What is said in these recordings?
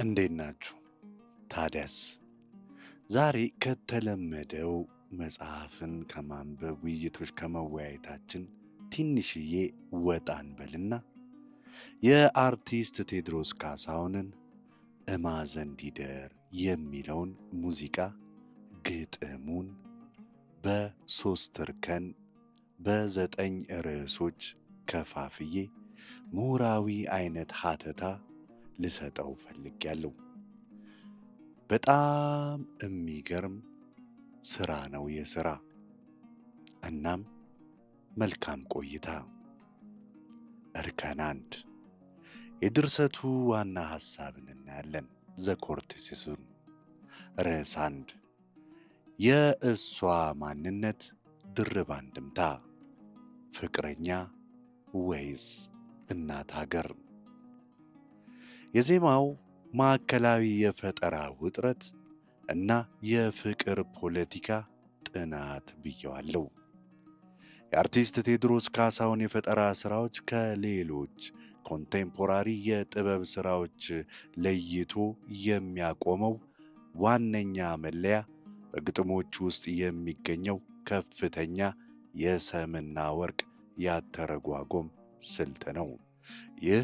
እንዴት ናችሁ? ታዲያስ ዛሬ ከተለመደው መጽሐፍን ከማንበብ ውይይቶች ከመወያየታችን ትንሽዬ ወጣ እንበልና የአርቲስት ቴዎድሮስ ካሳሁንን እማዘንዲደር የሚለውን ሙዚቃ ግጥሙን በሶስት እርከን በዘጠኝ ርዕሶች ከፋፍዬ ምሁራዊ አይነት ሀተታ ልሰጠው ፈልጌያለሁ። በጣም የሚገርም ስራ ነው የስራ። እናም መልካም ቆይታ። እርከን አንድ የድርሰቱ ዋና ሐሳብን እናያለን። ዘኮርቲሲሱን ርዕስ አንድ የእሷ ማንነት ድርብ አንድምታ፣ ፍቅረኛ ወይስ እናት ሀገር? የዜማው ማዕከላዊ የፈጠራ ውጥረት እና የፍቅር ፖለቲካ ጥናት ብየዋለሁ። የአርቲስት ቴዎድሮስ ካሳሁን የፈጠራ ሥራዎች ከሌሎች ኮንቴምፖራሪ የጥበብ ሥራዎች ለይቶ የሚያቆመው ዋነኛ መለያ በግጥሞች ውስጥ የሚገኘው ከፍተኛ የሰምና ወርቅ ያተረጓጎም ስልት ነው። ይህ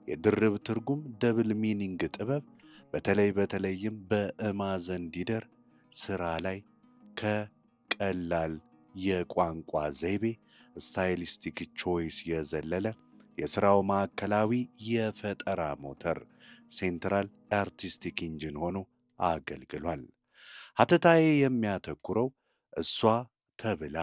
የድርብ ትርጉም ደብል ሚኒንግ ጥበብ በተለይም በእማዘንዲደር ሥራ ላይ ከቀላል የቋንቋ ዘይቤ ስታይሊስቲክ ቾይስ የዘለለ የሥራው ማዕከላዊ የፈጠራ ሞተር ሴንትራል አርቲስቲክ ኢንጂን ሆኖ አገልግሏል። ሀተታዬ የሚያተኩረው እሷ ተብላ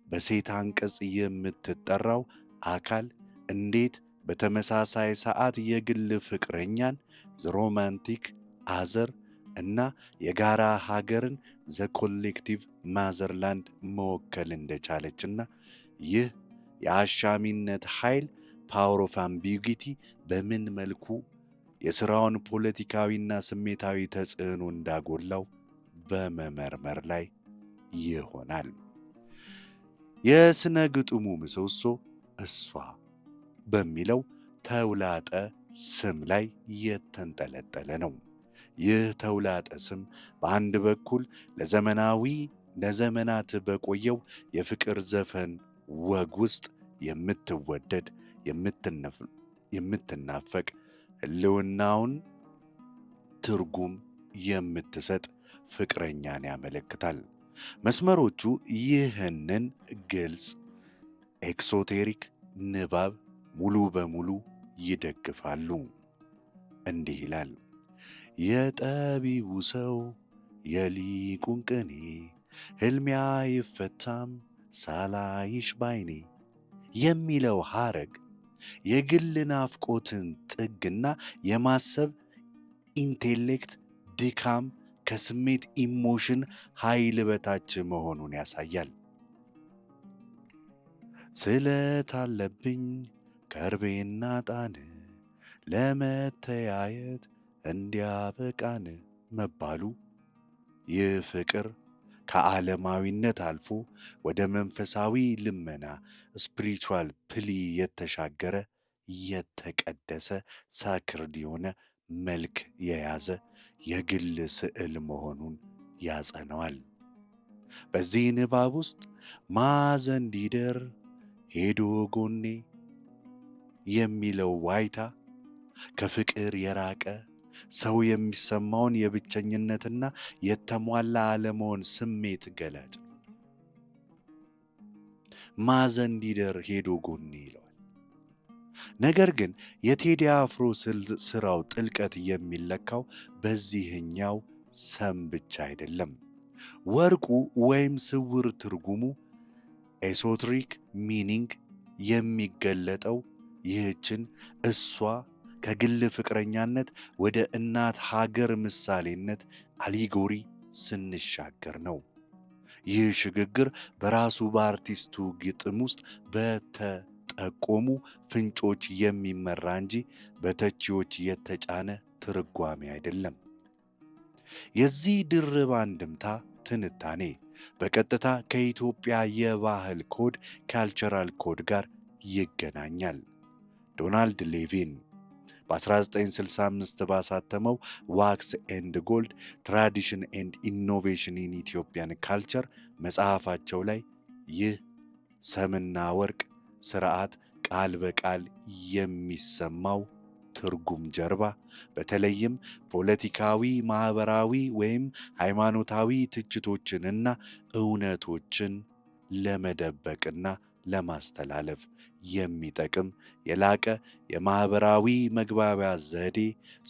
በሴት አንቀጽ የምትጠራው አካል እንዴት በተመሳሳይ ሰዓት የግል ፍቅረኛን ዘሮማንቲክ አዘር እና የጋራ ሀገርን ዘኮሌክቲቭ ማዘርላንድ መወከል እንደቻለችና ይህ የአሻሚነት ኃይል ፓወር ኦፍ አምቢጊቲ በምን መልኩ የሥራውን ፖለቲካዊና ስሜታዊ ተጽዕኖ እንዳጎላው በመመርመር ላይ ይሆናል። የሥነ ግጥሙ ምሰሶ እሷ በሚለው ተውላጠ ስም ላይ የተንጠለጠለ ነው። ይህ ተውላጠ ስም በአንድ በኩል ለዘመናት በቆየው የፍቅር ዘፈን ወግ ውስጥ የምትወደድ የምትናፈቅ ሕልውናውን ትርጉም የምትሰጥ ፍቅረኛን ያመለክታል። መስመሮቹ ይህንን ግልጽ ኤክሶቴሪክ ንባብ ሙሉ በሙሉ ይደግፋሉ። እንዲህ ይላል። የጠቢቡ ሰው የሊቁን ቅኔ ሕልሜ አይፈታም ሳላይሽ ባይኔ የሚለው ሐረግ የግል ናፍቆትን ጥግና የማሰብ ኢንቴሌክት ድካም ከስሜት ኢሞሽን ኃይል በታች መሆኑን ያሳያል። ስለታለብኝ ከርቤና ጣን ለመተያየት እንዲያበቃን መባሉ ይህ ፍቅር ከዓለማዊነት አልፎ ወደ መንፈሳዊ ልመና ስፒሪቹዋል ፕሊ የተሻገረ የተቀደሰ ሳክርድ የሆነ መልክ የያዘ የግል ስዕል መሆኑን ያጸነዋል። በዚህ ንባብ ውስጥ ማዘንዲደር ሄዶ ጎኔ የሚለው ዋይታ ከፍቅር የራቀ ሰው የሚሰማውን የብቸኝነትና የተሟላ አለመሆን ስሜት ገላጭ ነው። ማዘንዲደር ሄዶ ጎኔ ይለዋል። ነገር ግን የቴዲ አፍሮ ስራው ጥልቀት የሚለካው በዚህኛው ሰም ብቻ አይደለም። ወርቁ ወይም ስውር ትርጉሙ ኤሶትሪክ ሚኒንግ የሚገለጠው ይህችን እሷ ከግል ፍቅረኛነት ወደ እናት ሀገር ምሳሌነት አሊጎሪ ስንሻገር ነው። ይህ ሽግግር በራሱ በአርቲስቱ ግጥም ውስጥ በተጠቆሙ ፍንጮች የሚመራ እንጂ በተቺዎች የተጫነ ትርጓሜ አይደለም። የዚህ ድርብ አንድምታ ትንታኔ በቀጥታ ከኢትዮጵያ የባህል ኮድ ካልቸራል ኮድ ጋር ይገናኛል። ዶናልድ ሌቪን በ1965 ባሳተመው ዋክስ ኤንድ ጎልድ ትራዲሽን ኤንድ ኢኖቬሽን ኢን ኢትዮጵያን ካልቸር መጽሐፋቸው ላይ ይህ ሰምና ወርቅ ስርዓት ቃል በቃል የሚሰማው ትርጉም ጀርባ በተለይም ፖለቲካዊ፣ ማህበራዊ ወይም ሃይማኖታዊ ትችቶችንና እውነቶችን ለመደበቅና ለማስተላለፍ የሚጠቅም የላቀ የማህበራዊ መግባቢያ ዘዴ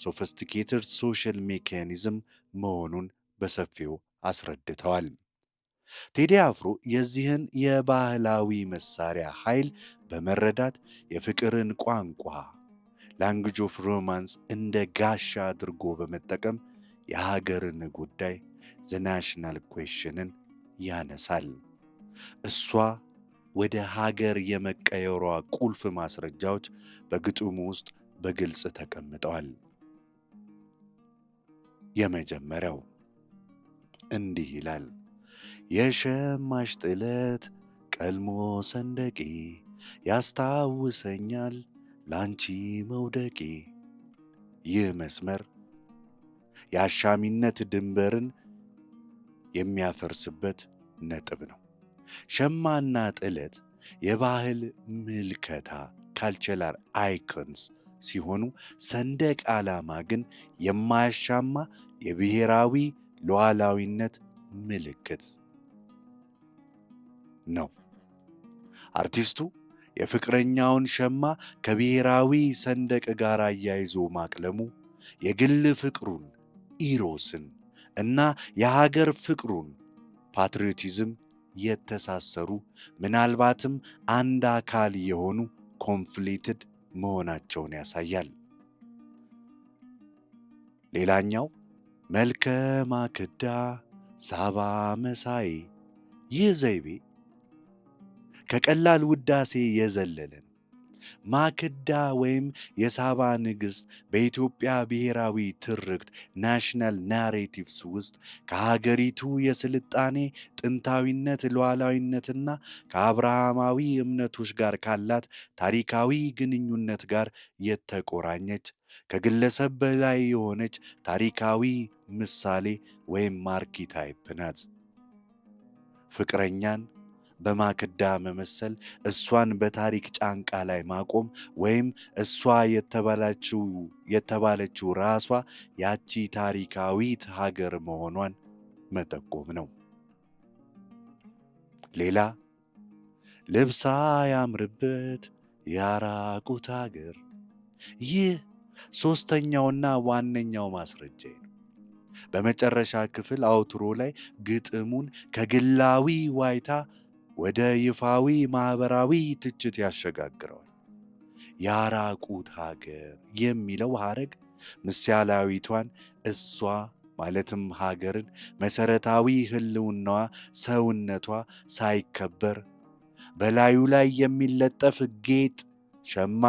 ሶፊስቲኬትድ ሶሻል ሜካኒዝም መሆኑን በሰፊው አስረድተዋል። ቴዲ አፍሮ የዚህን የባህላዊ መሳሪያ ኃይል በመረዳት የፍቅርን ቋንቋ ላንጉጅ ኦፍ ሮማንስ እንደ ጋሻ አድርጎ በመጠቀም የሀገርን ጉዳይ ዘ ናሽናል ኩዌሽንን ያነሳል። እሷ ወደ ሀገር የመቀየሯ ቁልፍ ማስረጃዎች በግጥሙ ውስጥ በግልጽ ተቀምጠዋል። የመጀመሪያው እንዲህ ይላል። የሸማሽ ጥለት ቀልሞ ሰንደቄ ያስታውሰኛል ላንቺ መውደቄ። ይህ መስመር የአሻሚነት ድንበርን የሚያፈርስበት ነጥብ ነው። ሸማና ጥለት የባህል ምልከታ ካልቸራል አይኮንስ ሲሆኑ፣ ሰንደቅ ዓላማ ግን የማያሻማ የብሔራዊ ሉዓላዊነት ምልክት ነው። አርቲስቱ የፍቅረኛውን ሸማ ከብሔራዊ ሰንደቅ ጋር አያይዞ ማቅለሙ የግል ፍቅሩን ኢሮስን እና የሀገር ፍቅሩን ፓትሪዮቲዝም የተሳሰሩ ምናልባትም አንድ አካል የሆኑ ኮንፍሊክትድ መሆናቸውን ያሳያል። ሌላኛው መልከ ማክዳ ሳባ መሳይ። ይህ ዘይቤ ከቀላል ውዳሴ የዘለለ ነው። ማክዳ ወይም የሳባ ንግሥት በኢትዮጵያ ብሔራዊ ትርክት ናሽናል ናሬቲቭስ ውስጥ ከሀገሪቱ የስልጣኔ ጥንታዊነት፣ ሉዓላዊነትና ከአብርሃማዊ እምነቶች ጋር ካላት ታሪካዊ ግንኙነት ጋር የተቆራኘች ከግለሰብ በላይ የሆነች ታሪካዊ ምሳሌ ወይም አርኪታይፕ ናት። ፍቅረኛን በማክዳ መመሰል እሷን በታሪክ ጫንቃ ላይ ማቆም ወይም እሷ የተባለችው ራሷ ያቺ ታሪካዊት ሀገር መሆኗን መጠቆም ነው። ሌላ ልብሳ ያምርበት ያራቁት ሀገር። ይህ ሦስተኛውና ዋነኛው ማስረጃዬ ነው። በመጨረሻ ክፍል አውትሮ ላይ ግጥሙን ከግላዊ ዋይታ ወደ ይፋዊ ማህበራዊ ትችት ያሸጋግረዋል። ያራቁት ሀገር የሚለው ሐረግ ምሳሌያዊቷን እሷ ማለትም ሀገርን መሰረታዊ ህልውናዋ ሰውነቷ ሳይከበር በላዩ ላይ የሚለጠፍ ጌጥ፣ ሸማ፣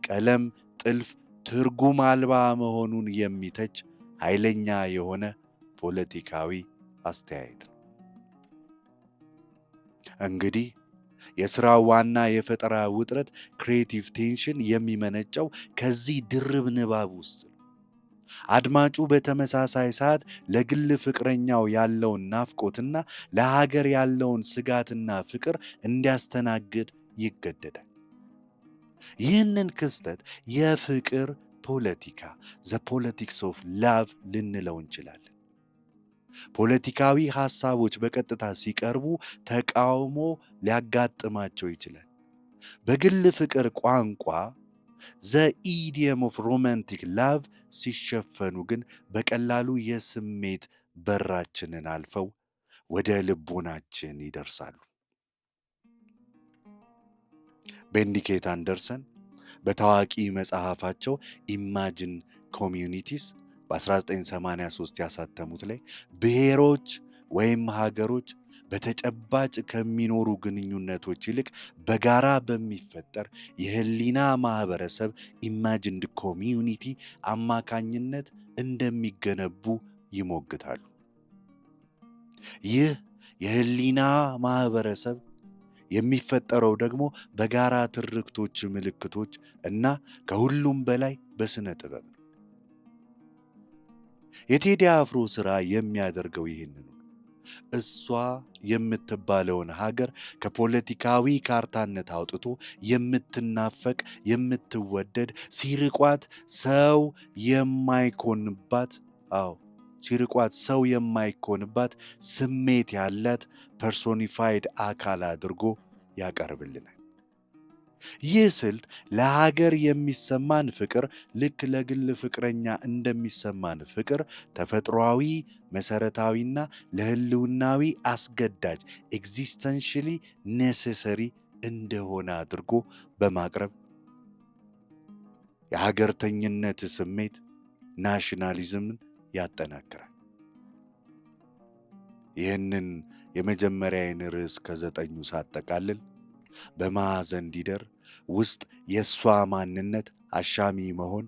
ቀለም፣ ጥልፍ ትርጉም አልባ መሆኑን የሚተች ኃይለኛ የሆነ ፖለቲካዊ አስተያየት ነው። እንግዲህ የሥራው ዋና የፈጠራ ውጥረት ክሪኤቲቭ ቴንሽን የሚመነጨው ከዚህ ድርብ ንባብ ውስጥ ነው። አድማጩ በተመሳሳይ ሰዓት ለግል ፍቅረኛው ያለውን ናፍቆትና ለሀገር ያለውን ስጋትና ፍቅር እንዲያስተናግድ ይገደዳል። ይህንን ክስተት የፍቅር ፖለቲካ ዘ ፖለቲክስ ኦፍ ላቭ ልንለው እንችላለን። ፖለቲካዊ ሐሳቦች በቀጥታ ሲቀርቡ ተቃውሞ ሊያጋጥማቸው ይችላል። በግል ፍቅር ቋንቋ ዘ ኢዲየም ኦፍ ሮማንቲክ ላቭ ሲሸፈኑ ግን በቀላሉ የስሜት በራችንን አልፈው ወደ ልቦናችን ይደርሳሉ። ቤንዲኬት አንደርሰን በታዋቂ መጽሐፋቸው ኢማጂን ኮሚዩኒቲስ በ1983 ያሳተሙት ላይ ብሔሮች ወይም ሀገሮች በተጨባጭ ከሚኖሩ ግንኙነቶች ይልቅ በጋራ በሚፈጠር የህሊና ማህበረሰብ ኢማጂንድ ኮሚዩኒቲ አማካኝነት እንደሚገነቡ ይሞግታሉ። ይህ የህሊና ማህበረሰብ የሚፈጠረው ደግሞ በጋራ ትርክቶች፣ ምልክቶች እና ከሁሉም በላይ በሥነ ጥበብ ነው። የቴዲ አፍሮ ሥራ የሚያደርገው ይህንኑ ነው። እሷ የምትባለውን ሀገር ከፖለቲካዊ ካርታነት አውጥቶ የምትናፈቅ፣ የምትወደድ፣ ሲርቋት ሰው የማይኮንባት ሲርቋት ሰው የማይኮንባት ስሜት ያላት ፐርሶኒፋይድ አካል አድርጎ ያቀርብልናል። ይህ ስልት ለሀገር የሚሰማን ፍቅር ልክ ለግል ፍቅረኛ እንደሚሰማን ፍቅር ተፈጥሯዊ፣ መሰረታዊና ለህልውናዊ አስገዳጅ ኤግዚስተንሽሊ ኔሴሰሪ እንደሆነ አድርጎ በማቅረብ የሀገርተኝነት ስሜት ናሽናሊዝምን ያጠናክራል። ይህንን የመጀመሪያዬን ርዕስ ከ9ኙ ሳጠቃልል በማዕዘን ዲደር ውስጥ የእሷ ማንነት አሻሚ መሆን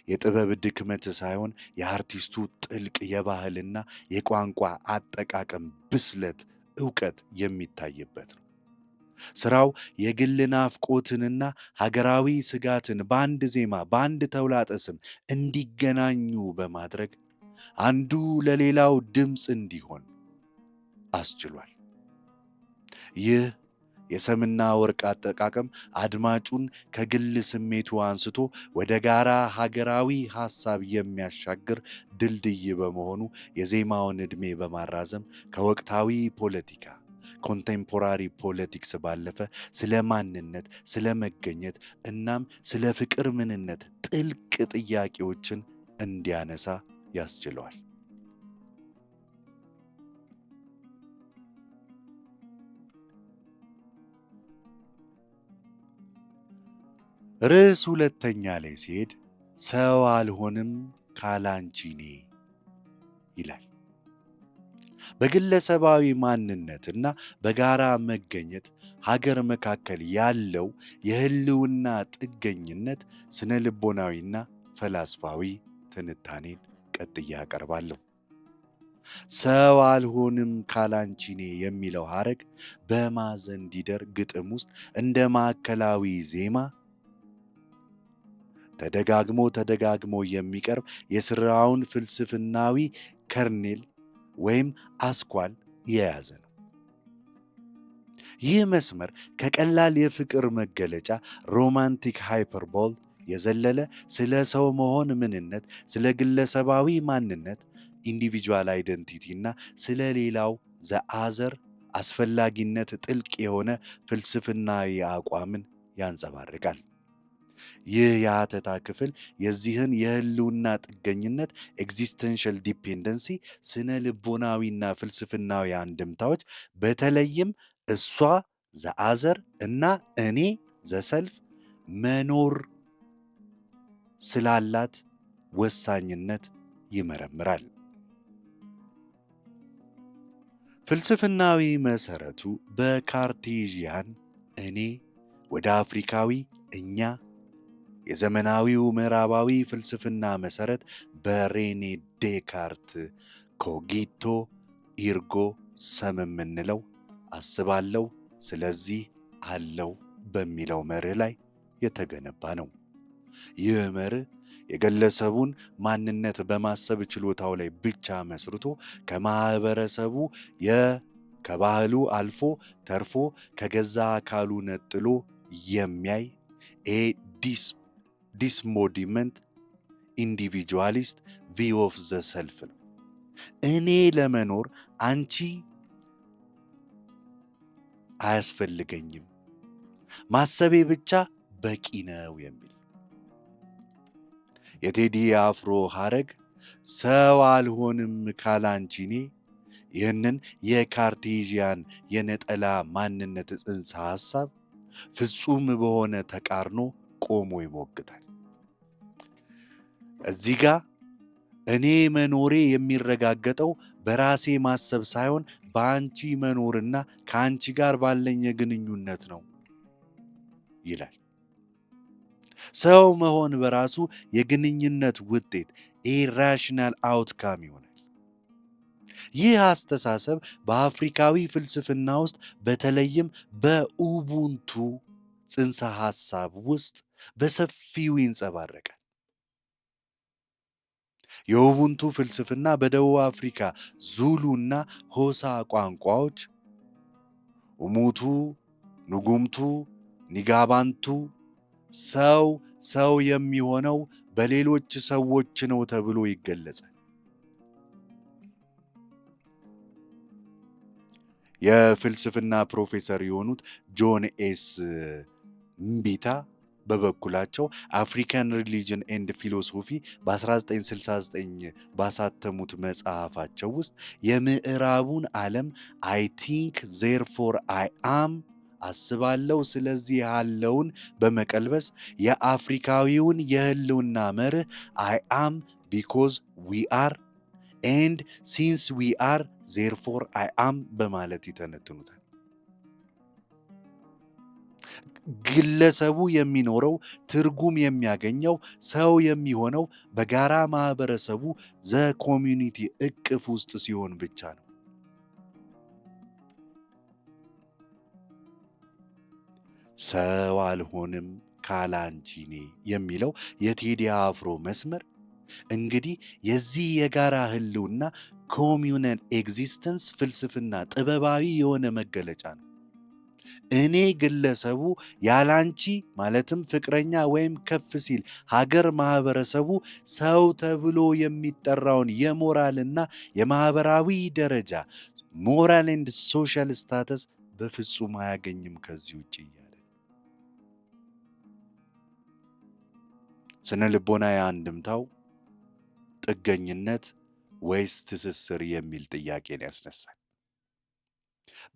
የጥበብ ድክመት ሳይሆን የአርቲስቱ ጥልቅ የባህልና የቋንቋ አጠቃቀም ብስለት፣ ዕውቀት የሚታይበት ነው። ሥራው የግል ናፍቆትንና ሀገራዊ ስጋትን በአንድ ዜማ በአንድ ተውላጠ ስም እንዲገናኙ በማድረግ አንዱ ለሌላው ድምፅ እንዲሆን አስችሏል። ይህ የሰምና ወርቅ አጠቃቀም አድማጩን ከግል ስሜቱ አንስቶ ወደ ጋራ ሀገራዊ ሐሳብ የሚያሻግር ድልድይ በመሆኑ የዜማውን ዕድሜ በማራዘም ከወቅታዊ ፖለቲካ ኮንቴምፖራሪ ፖለቲክስ ባለፈ ስለ ማንነት፣ ስለ መገኘት እናም ስለ ፍቅር ምንነት ጥልቅ ጥያቄዎችን እንዲያነሳ ያስችለዋል። ርዕስ ሁለተኛ ላይ ሲሄድ ሰው አልሆንም ካላንቺኔ ይላል። በግለሰባዊ ማንነትና በጋራ መገኘት ሀገር መካከል ያለው የህልውና ጥገኝነት ስነ ልቦናዊና ፈላስፋዊ ትንታኔን ቀጥዬ አቀርባለሁ። ሰው አልሆንም ካላንቺኔ የሚለው ሐረግ በማዕዘን ዲደር ግጥም ውስጥ እንደ ማዕከላዊ ዜማ ተደጋግሞ የሚቀርብ የሥራውን ፍልስፍናዊ ከርኔል ወይም አስኳል የያዘ ነው። ይህ መስመር ከቀላል የፍቅር መገለጫ ሮማንቲክ ሃይፐርቦል የዘለለ ስለ ሰው መሆን ምንነት፣ ስለ ግለሰባዊ ማንነት ኢንዲቪጁዋል አይደንቲቲ እና ስለ ሌላው ዘአዘር አስፈላጊነት ጥልቅ የሆነ ፍልስፍናዊ አቋምን ያንጸባርቃል። ይህ የሐተታ ክፍል የዚህን የህልውና ጥገኝነት ኤግዚስተንሻል ዲፔንደንሲ ስነ ልቦናዊና ፍልስፍናዊ አንድምታዎች በተለይም እሷ ዘአዘር እና እኔ ዘሰልፍ መኖር ስላላት ወሳኝነት ይመረምራል። ፍልስፍናዊ መሰረቱ በካርቴዥያን እኔ ወደ አፍሪካዊ እኛ፣ የዘመናዊው ምዕራባዊ ፍልስፍና መሰረት በሬኔ ዴካርት ኮጊቶ ኢርጎ ሰም የምንለው አስባለው ስለዚህ አለው በሚለው መርህ ላይ የተገነባ ነው። ይህ መርህ የግለሰቡን ማንነት በማሰብ ችሎታው ላይ ብቻ መስርቶ ከማህበረሰቡ ከባህሉ አልፎ ተርፎ ከገዛ አካሉ ነጥሎ የሚያይ ዲስሞዲመንት ኢንዲቪጁዋሊስት ቪው ኦፍ ዘ ሰልፍ ነው። እኔ ለመኖር አንቺ አያስፈልገኝም፣ ማሰቤ ብቻ በቂ ነው የሚል የቴዲ አፍሮ ሐረግ ሰው አልሆንም ካላንቺኔ ይህንን የካርቴዥያን የነጠላ ማንነት ጽንሰ ሐሳብ ፍጹም በሆነ ተቃርኖ ቆሞ ይሞግታል። እዚህ ጋር እኔ መኖሬ የሚረጋገጠው በራሴ ማሰብ ሳይሆን በአንቺ መኖርና ከአንቺ ጋር ባለኝ ግንኙነት ነው ይላል። ሰው መሆን በራሱ የግንኙነት ውጤት ኢራሽናል አውትካም ይሆናል። ይህ አስተሳሰብ በአፍሪካዊ ፍልስፍና ውስጥ በተለይም በኡቡንቱ ጽንሰ ሐሳብ ውስጥ በሰፊው ይንጸባረቃል። የኡቡንቱ ፍልስፍና በደቡብ አፍሪካ ዙሉና ሆሳ ቋንቋዎች ኡሙቱ፣ ንጉምቱ፣ ኒጋባንቱ ሰው የሚሆነው በሌሎች ሰዎች ነው ተብሎ ይገለጻል። የፍልስፍና ፕሮፌሰር የሆኑት ጆን ኤስ ምቢታ በበኩላቸው አፍሪካን ሪሊጅን ኤንድ ፊሎሶፊ በ1969 ባሳተሙት መጽሐፋቸው ውስጥ የምዕራቡን ዓለም አይ ቲንክ ዜርፎር አይ አም አስባለሁ ስለዚህ ያለውን በመቀልበስ የአፍሪካዊውን የህልውና መርህ አይ አም ቢኮዝ ዊ አር ኤንድ ሲንስ ዊ አር ዜርፎር አይ አም በማለት ይተነትኑታል። ግለሰቡ የሚኖረው ትርጉም የሚያገኘው ሰው የሚሆነው በጋራ ማህበረሰቡ ዘ ኮሚዩኒቲ እቅፍ ውስጥ ሲሆን ብቻ ነው። ሰው አልሆንም ካላንቺኔ የሚለው የቴዲ አፍሮ መስመር እንግዲህ የዚህ የጋራ ህልውና ኮሚዩናል ኤግዚስተንስ ፍልስፍና ጥበባዊ የሆነ መገለጫ ነው። እኔ ግለሰቡ ያላንቺ ማለትም ፍቅረኛ ወይም ከፍ ሲል ሀገር ማህበረሰቡ ሰው ተብሎ የሚጠራውን የሞራልና የማህበራዊ ደረጃ ሞራል ኤንድ ሶሻል ስታተስ በፍጹም አያገኝም ከዚህ ውጭ እያለ ስነ ልቦና የአንድምታው ጥገኝነት ወይስ ትስስር የሚል ጥያቄን ያስነሳል።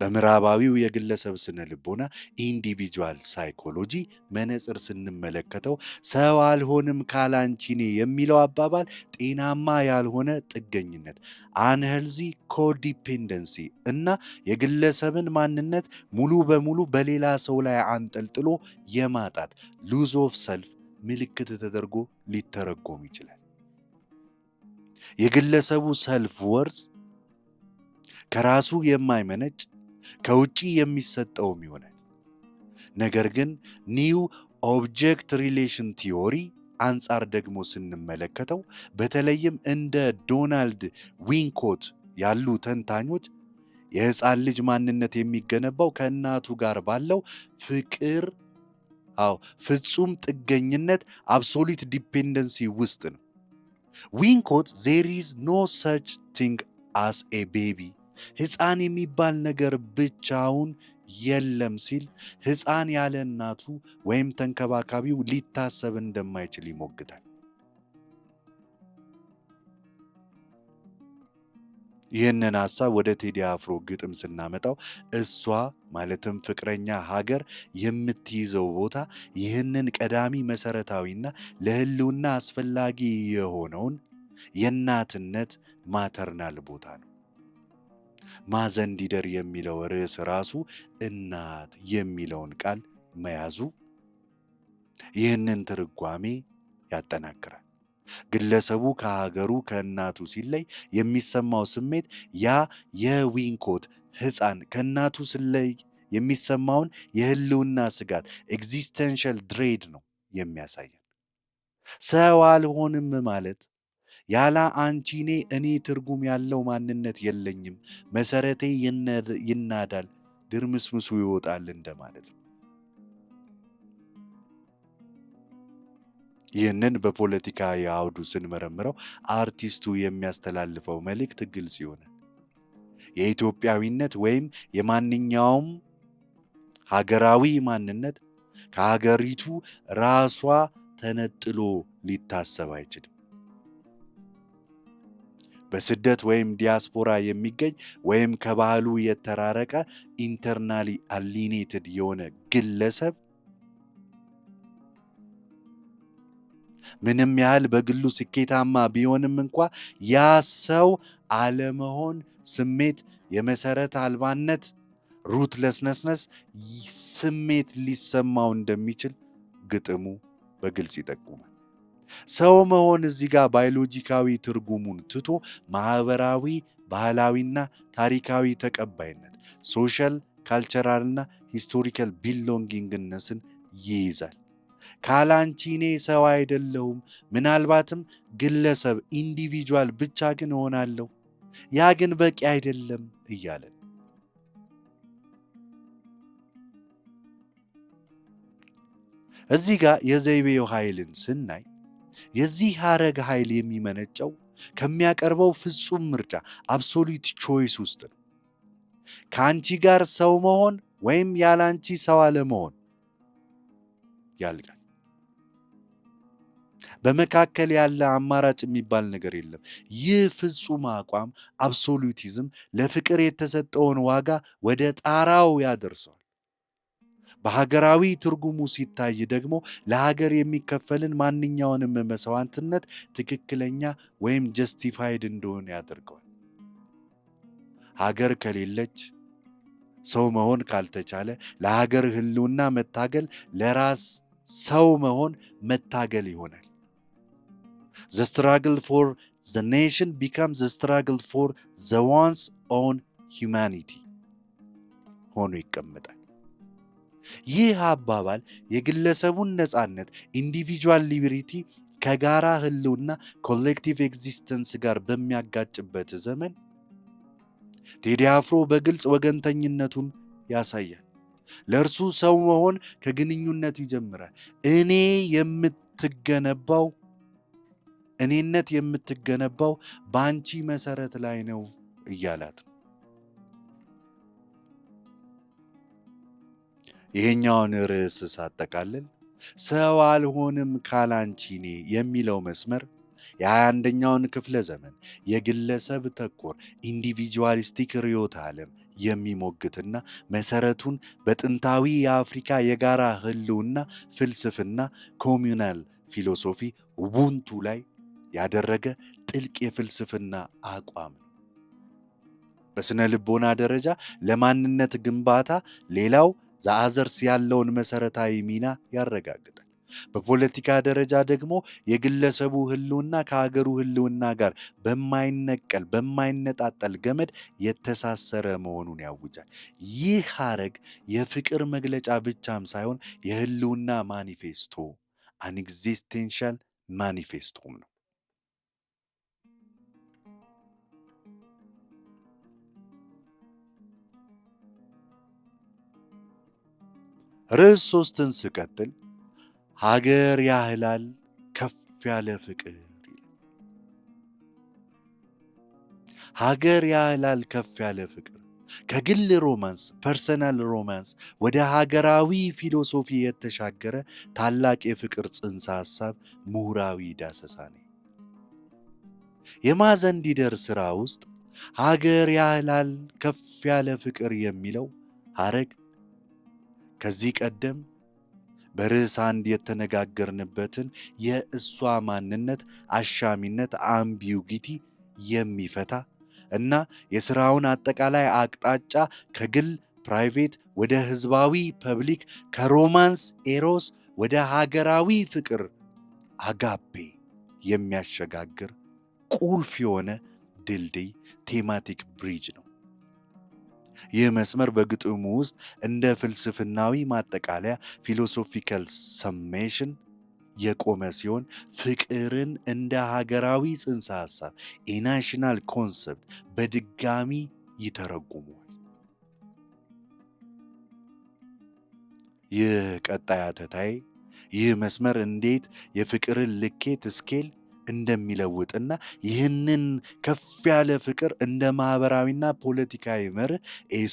በምዕራባዊው የግለሰብ ስነ ልቦና ኢንዲቪጁዋል ሳይኮሎጂ መነጽር ስንመለከተው ሰው አልሆንም ካላንቺኔ የሚለው አባባል ጤናማ ያልሆነ ጥገኝነት አንሄልዚ ኮዲፔንደንሲ እና የግለሰብን ማንነት ሙሉ በሙሉ በሌላ ሰው ላይ አንጠልጥሎ የማጣት ሉዝ ኦፍ ሰልፍ ምልክት ተደርጎ ሊተረጎም ይችላል። የግለሰቡ ሰልፍ ወርዝ ከራሱ የማይመነጭ ከውጪ የሚሰጠውም ይሆናል። ነገር ግን ኒው ኦብጀክት ሪሌሽን ቲዮሪ አንጻር ደግሞ ስንመለከተው በተለይም እንደ ዶናልድ ዊንኮት ያሉ ተንታኞች የሕፃን ልጅ ማንነት የሚገነባው ከእናቱ ጋር ባለው ፍቅር ፍጹም ጥገኝነት አብሶሉት ዲፔንደንሲ ውስጥ ነው። ዊንኮት ዜር ኢዝ ኖ ሰች ቲንግ አስ ኤ ቤቢ ሕፃን የሚባል ነገር ብቻውን የለም ሲል ሕፃን ያለ እናቱ ወይም ተንከባካቢው ሊታሰብ እንደማይችል ይሞግታል። ይህንን ሐሳብ ወደ ቴዲ አፍሮ ግጥም ስናመጣው እሷ ማለትም ፍቅረኛ ሀገር የምትይዘው ቦታ ይህንን ቀዳሚ መሰረታዊና ለህልውና አስፈላጊ የሆነውን የእናትነት ማተርናል ቦታ ነው። ማዘንዲደር የሚለው ርዕስ ራሱ እናት የሚለውን ቃል መያዙ ይህንን ትርጓሜ ያጠናክራል። ግለሰቡ ከሀገሩ ከእናቱ ሲለይ የሚሰማው ስሜት ያ የዊንኮት ሕፃን ከእናቱ ሲለይ የሚሰማውን የህልውና ስጋት ኤግዚስተንሻል ድሬድ ነው የሚያሳየን። ሰው አልሆንም ማለት ያለ አንቺኔ እኔ ትርጉም ያለው ማንነት የለኝም፣ መሰረቴ ይናዳል፣ ድርምስምሱ ይወጣል እንደማለት ነው። ይህንን በፖለቲካ የአውዱ ስንመረምረው አርቲስቱ የሚያስተላልፈው መልእክት ግልጽ ይሆናል። የኢትዮጵያዊነት ወይም የማንኛውም ሀገራዊ ማንነት ከሀገሪቱ ራሷ ተነጥሎ ሊታሰብ አይችልም። በስደት ወይም ዲያስፖራ የሚገኝ ወይም ከባህሉ የተራረቀ ኢንተርናሊ አሊኔትድ የሆነ ግለሰብ ምንም ያህል በግሉ ስኬታማ ቢሆንም እንኳ ያ ሰው አለመሆን ስሜት፣ የመሰረት አልባነት፣ ሩትለስነስነስ ስሜት ሊሰማው እንደሚችል ግጥሙ በግልጽ ይጠቁማል። ሰው መሆን እዚህ ጋር ባዮሎጂካዊ ትርጉሙን ትቶ ማህበራዊ፣ ባህላዊና ታሪካዊ ተቀባይነት ሶሻል ካልቸራልና ሂስቶሪካል ቢሎንጊንግነስን ይይዛል። ካላንቺ እኔ ሰው አይደለሁም፣ ምናልባትም ግለሰብ ኢንዲቪጁዋል ብቻ ግን እሆናለሁ፣ ያ ግን በቂ አይደለም እያለን እዚህ ጋር የዘይቤው ኃይልን ስናይ የዚህ ሐረግ ኃይል የሚመነጨው ከሚያቀርበው ፍጹም ምርጫ አብሶሉት ቾይስ ውስጥ ነው። ከአንቺ ጋር ሰው መሆን ወይም ያላንቺ ሰው አለመሆን ያልቃል። በመካከል ያለ አማራጭ የሚባል ነገር የለም። ይህ ፍጹም አቋም አብሶሉቲዝም ለፍቅር የተሰጠውን ዋጋ ወደ ጣራው ያደርሰዋል። በሀገራዊ ትርጉሙ ሲታይ ደግሞ ለሀገር የሚከፈልን ማንኛውንም መስዋዕትነት ትክክለኛ ወይም ጀስቲፋይድ እንደሆነ ያደርገዋል። ሀገር ከሌለች፣ ሰው መሆን ካልተቻለ ለሀገር ሕልውና መታገል ለራስ ሰው መሆን መታገል ይሆናል። The struggle for the nation becomes the struggle for the one's own humanity ሆኖ ይቀመጣል። ይህ አባባል የግለሰቡን ነፃነት ኢንዲቪጁዋል ሊበሪቲ ከጋራ ህልውና ኮሌክቲቭ ኤግዚስተንስ ጋር በሚያጋጭበት ዘመን ቴዲ አፍሮ በግልጽ ወገንተኝነቱን ያሳያል። ለእርሱ ሰው መሆን ከግንኙነት ይጀምራል። እኔነት የምትገነባው በአንቺ መሰረት ላይ ነው እያላት ነው። ይሄኛውን ርዕስ ሳጠቃልል ሰው አልሆንም ካላንቺ እኔ የሚለው መስመር የ21ኛውን ክፍለ ዘመን የግለሰብ ተኮር ኢንዲቪጁዋሊስቲክ ርዕዮተ ዓለም የሚሞግትና መሰረቱን በጥንታዊ የአፍሪካ የጋራ ህልውና ፍልስፍና ኮሚዩናል ፊሎሶፊ ኡቡንቱ ላይ ያደረገ ጥልቅ የፍልስፍና አቋም ነው። በስነ ልቦና ደረጃ ለማንነት ግንባታ ሌላው ዘአዘርስ ያለውን መሰረታዊ ሚና ያረጋግጣል። በፖለቲካ ደረጃ ደግሞ የግለሰቡ ህልውና ከሀገሩ ህልውና ጋር በማይነጣጠል ገመድ የተሳሰረ መሆኑን ያውጃል። ይህ ሐረግ የፍቅር መግለጫ ብቻም ሳይሆን የህልውና ማኒፌስቶ አን ኤግዚስቴንሻል ማኒፌስቶም ነው። ርዕስ 3ን ስቀጥል ሀገር ያህላል ከፍ ያለ ፍቅር ይላል። ሀገር ያህላል ከፍ ያለ ፍቅር ከግል ሮማንስ ፐርሰናል ሮማንስ ወደ ሀገራዊ ፊሎሶፊ የተሻገረ ታላቅ የፍቅር ጽንሰ ሐሳብ ምሁራዊ ዳሰሳ ነው። የማዘንዲደር ሥራ ውስጥ ሀገር ያህላል ከፍ ያለ ፍቅር የሚለው ሐረግ ከዚህ ቀደም በርዕስ 1 የተነጋገርንበትን የእሷ ማንነት አሻሚነት አምቢዩጊቲ የሚፈታ እና የሥራውን አጠቃላይ አቅጣጫ ከግል ፕራይቬት ወደ ህዝባዊ ፐብሊክ ከሮማንስ ኤሮስ ወደ ሀገራዊ ፍቅር አጋፔ የሚያሸጋግር ቁልፍ የሆነ ድልድይ ቴማቲክ ብሪጅ ነው። ይህ መስመር በግጥሙ ውስጥ እንደ ፍልስፍናዊ ማጠቃለያ ፊሎሶፊካል ሰሜሽን የቆመ ሲሆን ፍቅርን እንደ ሀገራዊ ጽንሰ ሐሳብ የናሽናል ኮንሰፕት በድጋሚ ይተረጉመዋል። ይህ ቀጣይ አተታዬ ይህ መስመር እንዴት የፍቅርን ልኬት ስኬል እንደሚለውጥና ይህንን ከፍ ያለ ፍቅር እንደ ማህበራዊና ፖለቲካዊ መርህ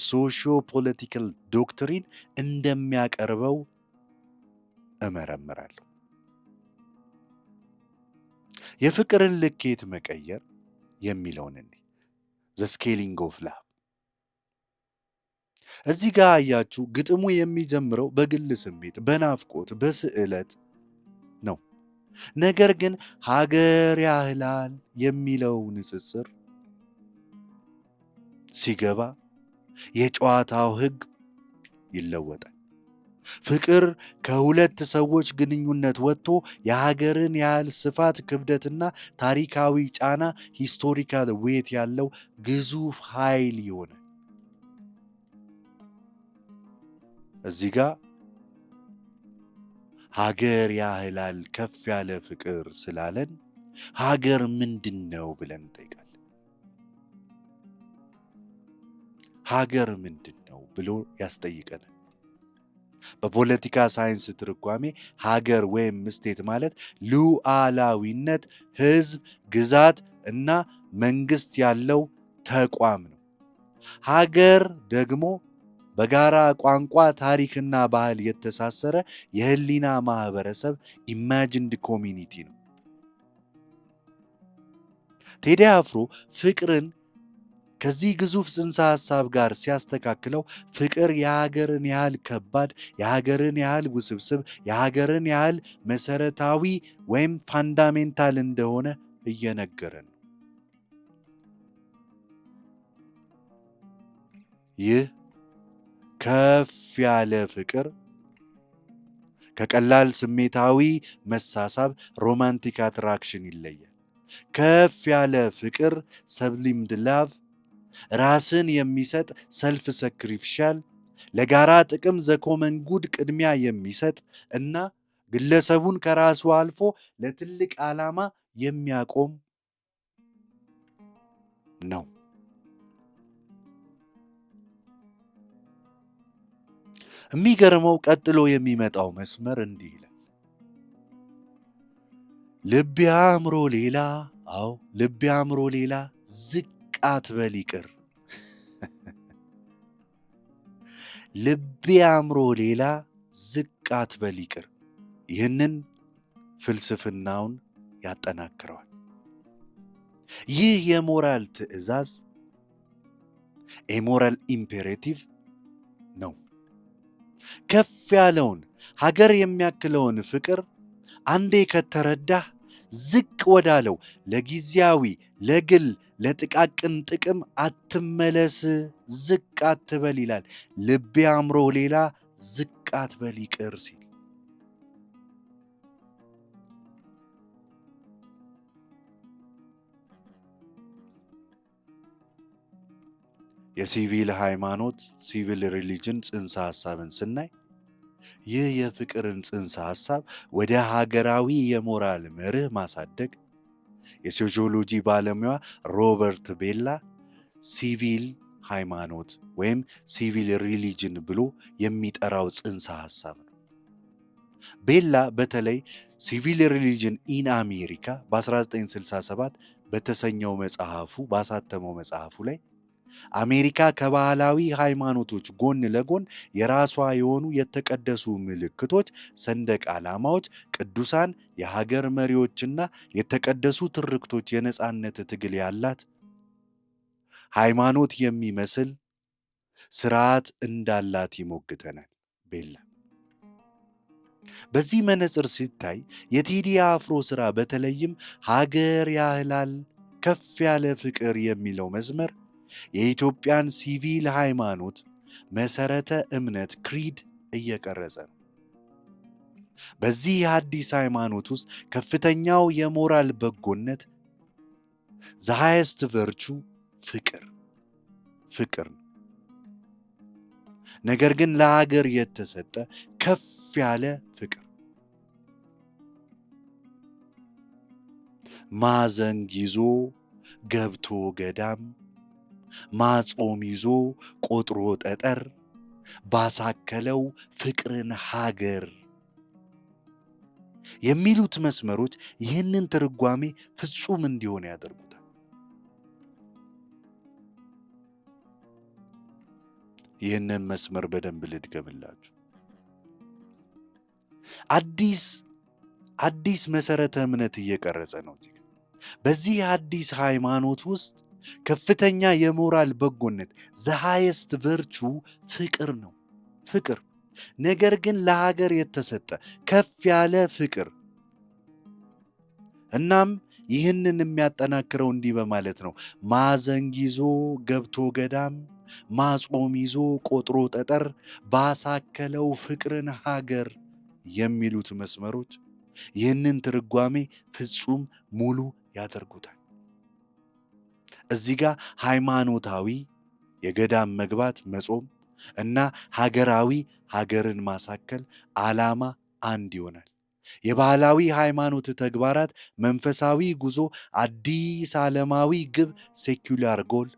ሶሺዮ ፖለቲካል ዶክትሪን እንደሚያቀርበው እመረምራለሁ። የፍቅርን ልኬት መቀየር የሚለውን እንዲህ ዘ ስኬሊንግ ኦፍ ላቭ እዚህ ጋር አያችሁ፣ ግጥሙ የሚጀምረው በግል ስሜት፣ በናፍቆት፣ በስዕለት ነው። ነገር ግን ሀገር ያህላል የሚለው ንጽጽር ሲገባ የጨዋታው ሕግ ይለወጣል። ፍቅር ከሁለት ሰዎች ግንኙነት ወጥቶ የሀገርን ያህል ስፋት፣ ክብደትና ታሪካዊ ጫና ሂስቶሪካል ዌት ያለው ግዙፍ ኃይል ይሆናል። እዚህ ጋር ሀገር ያህላል ከፍ ያለ ፍቅር ስላለን ሀገር ምንድን ነው ብለን እንጠይቃለን። ሀገር ምንድን ነው ብሎ ያስጠይቀናል። በፖለቲካ ሳይንስ ትርጓሜ ሀገር ወይም ስቴት ማለት ሉዓላዊነት፣ ህዝብ፣ ግዛት እና መንግስት ያለው ተቋም ነው። ሀገር ደግሞ በጋራ ቋንቋ፣ ታሪክና ባህል የተሳሰረ የህሊና ማህበረሰብ ኢማጂንድ ኮሚኒቲ ነው። ቴዲ አፍሮ ፍቅርን ከዚህ ግዙፍ ጽንሰ ሐሳብ ጋር ሲያስተካክለው ፍቅር የሀገርን ያህል ከባድ፣ የሀገርን ያህል ውስብስብ፣ የሀገርን ያህል መሰረታዊ ወይም ፋንዳሜንታል እንደሆነ እየነገረን ነው። ይህ ከፍ ያለ ፍቅር ከቀላል ስሜታዊ መሳሳብ ሮማንቲክ አትራክሽን ይለያል። ከፍ ያለ ፍቅር ሰብሊምድ ላቭ ራስን የሚሰጥ ሰልፍ ሰክሪፊሻል ለጋራ ጥቅም ዘኮመን ጉድ ቅድሚያ የሚሰጥ እና ግለሰቡን ከራሱ አልፎ ለትልቅ ዓላማ የሚያቆም ነው። የሚገርመው ቀጥሎ የሚመጣው መስመር እንዲህ ይላል። ልቤ አእምሮ ሌላ፣ አዎ ልቤ አእምሮ ሌላ፣ ዝቅ አትበል ይቅር። ልቤ አእምሮ ሌላ፣ ዝቅ አትበል ይቅር። ይህንን ፍልስፍናውን ያጠናክረዋል። ይህ የሞራል ትዕዛዝ የሞራል ኢምፔሬቲቭ ነው። ከፍ ያለውን ሀገር የሚያክለውን ፍቅር አንዴ ከተረዳህ ዝቅ ወዳለው ለጊዜያዊ፣ ለግል፣ ለጥቃቅን ጥቅም አትመለስ፣ ዝቅ አትበል ይላል። ልቤ አእምሮ ሌላ፣ ዝቅ አትበል ይቅር ሲል የሲቪል ሃይማኖት ሲቪል ሪሊጅን ጽንሰ ሐሳብን ስናይ ይህ የፍቅርን ጽንሰ ሐሳብ ወደ ሀገራዊ የሞራል መርህ ማሳደግ የሶሺዮሎጂ ባለሙያ ሮበርት ቤላ ሲቪል ሃይማኖት ወይም ሲቪል ሪሊጅን ብሎ የሚጠራው ጽንሰ ሐሳብ ነው። ቤላ በተለይ ሲቪል ሪሊጅን ኢን አሜሪካ በ1967 በተሰኘው መጽሐፉ ባሳተመው መጽሐፉ ላይ አሜሪካ ከባህላዊ ሃይማኖቶች ጎን ለጎን የራሷ የሆኑ የተቀደሱ ምልክቶች፣ ሰንደቅ ዓላማዎች፣ ቅዱሳን የሀገር መሪዎችና የተቀደሱ ትርክቶች የነጻነት ትግል ያላት ሃይማኖት የሚመስል ስርዓት እንዳላት ይሞግተናል ቤላ። በዚህ መነጽር ሲታይ የቴዲ አፍሮ ስራ በተለይም ሀገር ያህላል ከፍ ያለ ፍቅር የሚለው መስመር የኢትዮጵያን ሲቪል ሃይማኖት መሰረተ እምነት ክሪድ እየቀረጸ ነው። በዚህ የአዲስ ሃይማኖት ውስጥ ከፍተኛው የሞራል በጎነት ዘ ሃይስት ቨርቹ ፍቅር ነው። ነገር ግን ለሀገር የተሰጠ ከፍ ያለ ፍቅር ማዘንግ ይዞ ገብቶ ገዳም ማጾም ይዞ ቆጥሮ ጠጠር ባሳከለው ፍቅርን ሀገር የሚሉት መስመሮች ይህንን ትርጓሜ ፍጹም እንዲሆን ያደርጉታል። ይህንን መስመር በደንብ ልድገምላችሁ። አዲስ መሰረተ እምነት እየቀረጸ ነው። በዚህ አዲስ ሃይማኖት ውስጥ ከፍተኛ የሞራል በጎነት ዘ ሃይስት ቨርቹ ፍቅር ነው። ፍቅር ነገር ግን ለሀገር የተሰጠ ከፍ ያለ ፍቅር። እናም ይህንን የሚያጠናክረው እንዲህ በማለት ነው። ማዘንግ ይዞ ገብቶ ገዳም ማጾም ይዞ ቆጥሮ ጠጠር ባሳከለው ፍቅርን ሀገር የሚሉት መስመሮች ይህንን ትርጓሜ ፍጹም ሙሉ ያደርጉታል። እዚህ ጋር ሃይማኖታዊ የገዳም መግባት መጾም እና ሀገራዊ ሀገርን ማሳከል ዓላማ አንድ ይሆናል። የባህላዊ ሃይማኖት ተግባራት፣ መንፈሳዊ ጉዞ፣ አዲስ ዓለማዊ ግብ ሴኩላር ጎል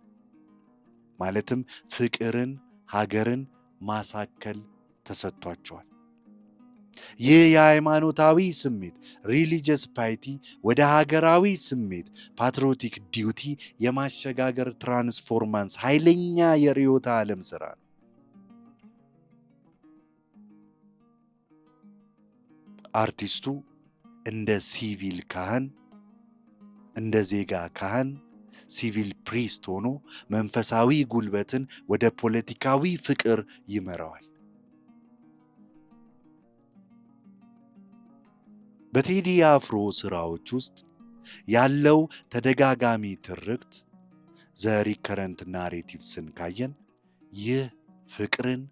ማለትም ፍቅርን፣ ሀገርን ማሳከል ተሰጥቷቸዋል። ይህ የሃይማኖታዊ ስሜት ሪሊጂየስ ፓይቲ ወደ ሀገራዊ ስሜት ፓትሪዮቲክ ዲዩቲ የማሸጋገር ትራንስፎርማንስ ኃይለኛ የርዕዮተ ዓለም ሥራ ነው። አርቲስቱ እንደ ሲቪል ካህን፣ እንደ ዜጋ ካህን ሲቪል ፕሪስት ሆኖ መንፈሳዊ ጉልበትን ወደ ፖለቲካዊ ፍቅር ይመራዋል። በቴዲ አፍሮ ሥራዎች ውስጥ ያለው ተደጋጋሚ ትርክት ዘ ሪከረንት ናሬቲቭስን ካየን ይህ ፍቅርን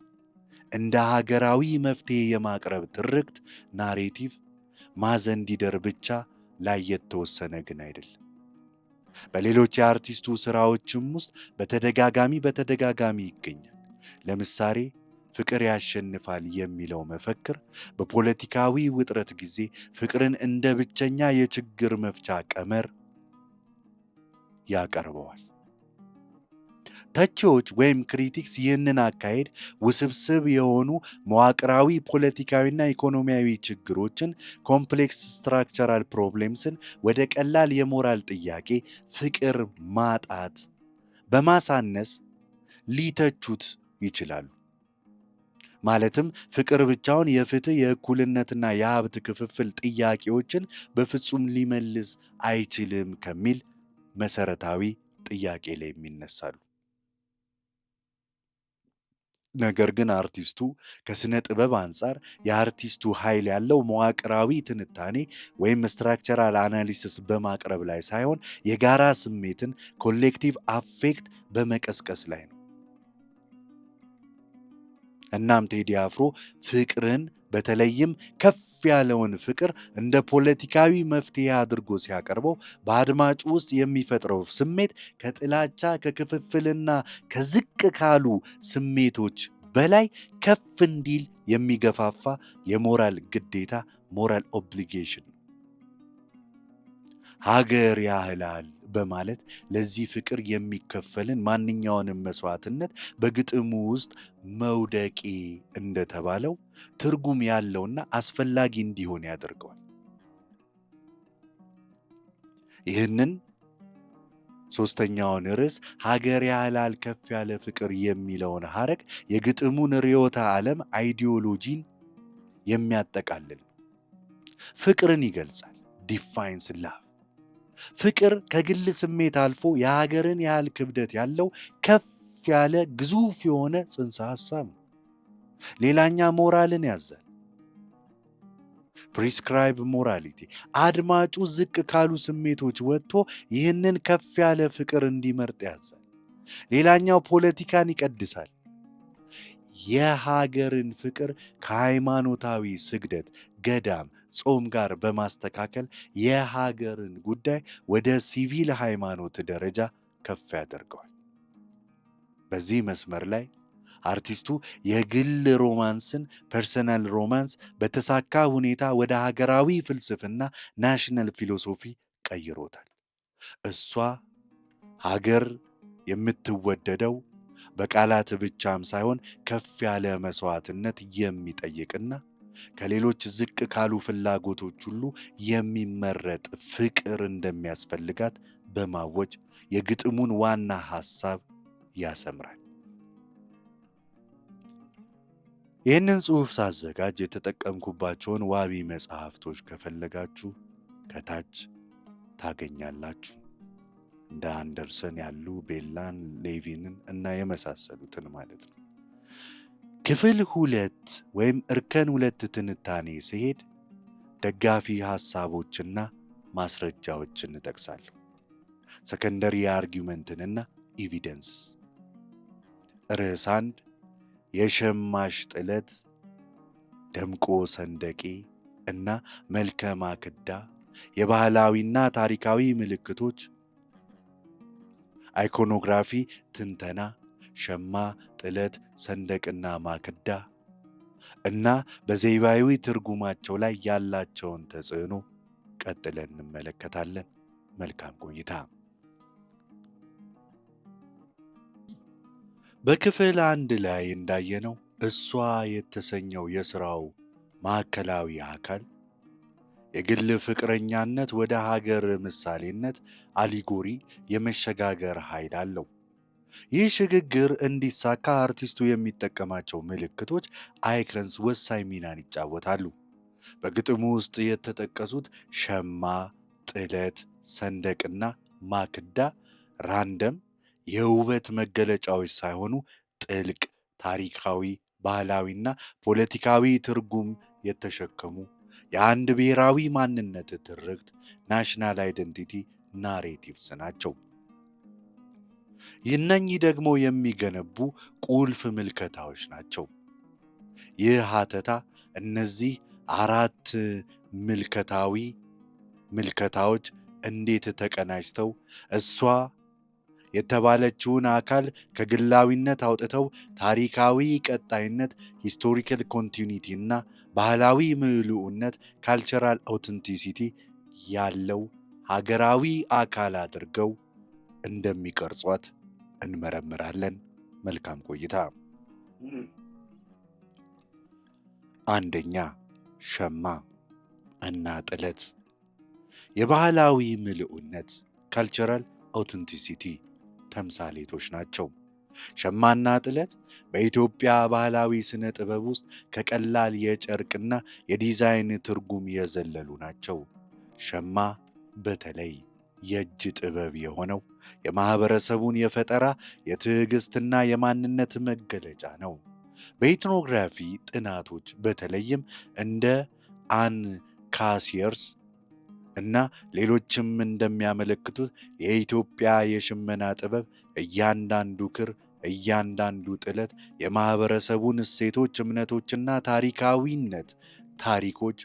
እንደ ሀገራዊ መፍትሔ የማቅረብ ትርክት ናሬቲቭ ማዘንዲደር ብቻ ላይ የተወሰነ ግን አይደለም። በሌሎች የአርቲስቱ ሥራዎችም ውስጥ በተደጋጋሚ ይገኛል። ለምሳሌ ፍቅር ያሸንፋል የሚለው መፈክር በፖለቲካዊ ውጥረት ጊዜ ፍቅርን እንደ ብቸኛ የችግር መፍቻ ቀመር ያቀርበዋል። ተቺዎች ወይም ክሪቲክስ ይህንን አካሄድ ውስብስብ የሆኑ መዋቅራዊ ፖለቲካዊና ኢኮኖሚያዊ ችግሮችን ኮምፕሌክስ ስትራክቸራል ፕሮብሌምስን ወደ ቀላል የሞራል ጥያቄ ፍቅር ማጣት በማሳነስ ሊተቹት ይችላሉ። ማለትም ፍቅር ብቻውን የፍትህ፣ የእኩልነትና የሀብት ክፍፍል ጥያቄዎችን በፍጹም ሊመልስ አይችልም ከሚል መሰረታዊ ጥያቄ ላይ የሚነሳሉ። ነገር ግን አርቲስቱ ከስነ ጥበብ አንጻር የአርቲስቱ ኃይል ያለው መዋቅራዊ ትንታኔ ወይም ስትራክቸራል አናሊሲስ በማቅረብ ላይ ሳይሆን የጋራ ስሜትን ኮሌክቲቭ አፌክት በመቀስቀስ ላይ ነው። እናም ቴዲ አፍሮ ፍቅርን በተለይም ከፍ ያለውን ፍቅር እንደ ፖለቲካዊ መፍትሔ አድርጎ ሲያቀርበው በአድማጩ ውስጥ የሚፈጥረው ስሜት ከጥላቻ ከክፍፍልና ከዝቅ ካሉ ስሜቶች በላይ ከፍ እንዲል የሚገፋፋ የሞራል ግዴታ ሞራል ኦብሊጌሽን ነው። ሀገር ያህላል በማለት ለዚህ ፍቅር የሚከፈልን ማንኛውንም መስዋዕትነት በግጥሙ ውስጥ መውደቄ እንደተባለው ትርጉም ያለውና አስፈላጊ እንዲሆን ያደርገዋል። ይህንን ሶስተኛውን ርዕስ ሀገር ያህላል ከፍ ያለ ፍቅር የሚለውን ሐረግ የግጥሙን ርዕዮተ ዓለም አይዲዮሎጂን የሚያጠቃልል ፍቅርን ይገልጻል። ዲፋይንስ ላቭ ፍቅር ከግል ስሜት አልፎ የሀገርን ያህል ክብደት ያለው ከፍ ያለ ግዙፍ የሆነ ጽንሰ ሐሳብ ነው። ሌላኛ ሞራልን ያዛል። ፕሪስክራይብ ሞራሊቲ አድማጩ ዝቅ ካሉ ስሜቶች ወጥቶ ይህንን ከፍ ያለ ፍቅር እንዲመርጥ ያዛል። ሌላኛው ፖለቲካን ይቀድሳል። የሀገርን ፍቅር ከሃይማኖታዊ ስግደት፣ ገዳም፣ ጾም ጋር በማስተካከል የሀገርን ጉዳይ ወደ ሲቪል ሃይማኖት ደረጃ ከፍ ያደርገዋል። በዚህ መስመር ላይ አርቲስቱ የግል ሮማንስን ፐርሰናል ሮማንስ በተሳካ ሁኔታ ወደ ሀገራዊ ፍልስፍና ናሽናል ፊሎሶፊ ቀይሮታል። እሷ ሀገር የምትወደደው በቃላት ብቻም ሳይሆን ከፍ ያለ መስዋዕትነት የሚጠይቅና ከሌሎች ዝቅ ካሉ ፍላጎቶች ሁሉ የሚመረጥ ፍቅር እንደሚያስፈልጋት በማወጅ የግጥሙን ዋና ሐሳብ ያሰምራል። ይህንን ጽሑፍ ሳዘጋጅ የተጠቀምኩባቸውን ዋቢ መጽሐፍቶች ከፈለጋችሁ ከታች ታገኛላችሁ። እንደ አንደርሰን ያሉ ቤላን፣ ሌቪንን እና የመሳሰሉትን ማለት ነው። ክፍል 2 ወይም እርከን 2 ትንታኔ ሲሄድ ደጋፊ ሐሳቦችና ማስረጃዎችን እጠቅሳለሁ። ሰከንደሪ አርጊውመንትንና ኤቪደንስስ። ርዕስ 1 የሸማሽ ጥለት፣ ደምቆ ሰንደቄ እና መልከ ማክዳ የባህላዊና ታሪካዊ ምልክቶች፣ አይኮኖግራፊ ትንተና፣ ሸማ፣ ጥለት፣ ሰንደቅና ማክዳ እና በዘይባዊ ትርጉማቸው ላይ ያላቸውን ተጽዕኖ ቀጥለን እንመለከታለን። መልካም ቆይታ። በክፍል 1 ላይ እንዳየነው እሷ የተሰኘው የሥራው ማዕከላዊ አካል የግል ፍቅረኛነት ወደ ሀገር ምሳሌነት አሊጎሪ የመሸጋገር ኃይል አለው። ይህ ሽግግር እንዲሳካ አርቲስቱ የሚጠቀማቸው ምልክቶች አይከንስ ወሳኝ ሚናን ይጫወታሉ። በግጥሙ ውስጥ የተጠቀሱት ሸማ፣ ጥለት፣ ሰንደቅና ማክዳ ራንደም የውበት መገለጫዎች ሳይሆኑ ጥልቅ ታሪካዊ፣ ባህላዊና ፖለቲካዊ ትርጉም የተሸከሙ የአንድ ብሔራዊ ማንነት ትርክት ናሽናል አይደንቲቲ ናሬቲቭስ ናቸው። እነኚህ ደግሞ የሚገነቡ ቁልፍ ምልከታዎች ናቸው። ይህ ሀተታ እነዚህ አራት ምልከታዎች እንዴት ተቀናጅተው እሷ የተባለችውን አካል ከግላዊነት አውጥተው ታሪካዊ ቀጣይነት ሂስቶሪካል ኮንቲኒቲ እና ባህላዊ ምሉዕነት ካልቸራል አውተንቲሲቲ ያለው ሀገራዊ አካል አድርገው እንደሚቀርጿት እንመረምራለን። መልካም ቆይታ። አንደኛ፣ ሸማ እና ጥለት የባህላዊ ምልዕነት ካልቸራል አውተንቲሲቲ ተምሳሌቶች ናቸው። ሸማና ጥለት በኢትዮጵያ ባህላዊ ስነ ጥበብ ውስጥ ከቀላል የጨርቅና የዲዛይን ትርጉም የዘለሉ ናቸው። ሸማ በተለይ የእጅ ጥበብ የሆነው የማህበረሰቡን የፈጠራ የትዕግስትና የማንነት መገለጫ ነው። በኢትኖግራፊ ጥናቶች በተለይም እንደ አን ካሲየርስ እና ሌሎችም እንደሚያመለክቱት የኢትዮጵያ የሽመና ጥበብ እያንዳንዱ ክር፣ እያንዳንዱ ጥለት የማህበረሰቡን እሴቶች፣ እምነቶችና ታሪኮች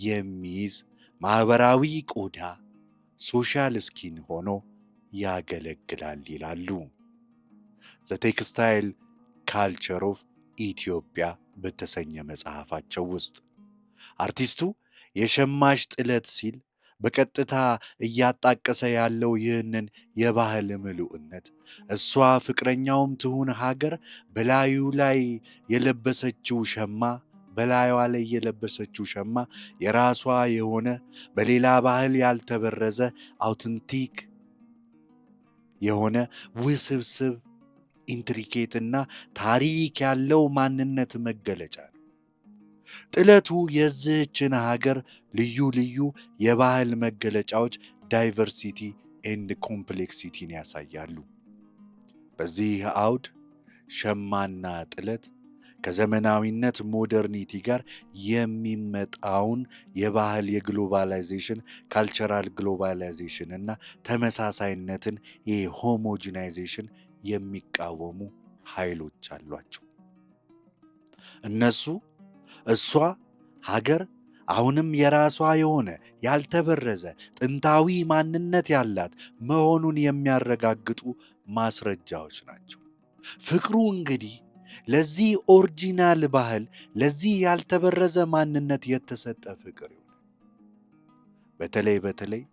የሚይዝ ማህበራዊ ቆዳ ሶሻል ስኪን ሆኖ ያገለግላል ይላሉ። ዘ ቴክስታይል ካልቸር ኦፍ ኢትዮጵያ በተሰኘ መጽሐፋቸው ውስጥ አርቲስቱ የሸማች ጥለት ሲል በቀጥታ እያጣቀሰ ያለው ይህንን የባህል ምሉዕነት እሷ ፍቅረኛውም ትሁን ሀገር በላዩዋ ላይ የለበሰችው ሸማ የራሷ የሆነ በሌላ ባህል ያልተበረዘ አውተንቲክ የሆነ ውስብስብ ኢንትሪኬት እና ታሪክ ያለው ማንነት መገለጫ ነው። ጥለቱ የዚህችን ሀገር ልዩ ልዩ የባህል መገለጫዎች ዳይቨርሲቲ ኤንድ ኮምፕሌክሲቲን ያሳያሉ። በዚህ አውድ ሸማና ጥለት ከዘመናዊነት ሞደርኒቲ ጋር የሚመጣውን የባህል የግሎባላይዜሽን ካልቸራል ግሎባላይዜሽን እና ተመሳሳይነትን የሆሞጂናይዜሽን የሚቃወሙ ኃይሎች አሏቸው። እሷ ሀገር አሁንም የራሷ የሆነ ያልተበረዘ ጥንታዊ ማንነት ያላት መሆኑን የሚያረጋግጡ ማስረጃዎች ናቸው። ፍቅሩ እንግዲህ ለዚህ ኦሪጂናል ባህል፣ ለዚህ ያልተበረዘ ማንነት የተሰጠ ፍቅር ይሆናል። በተለይ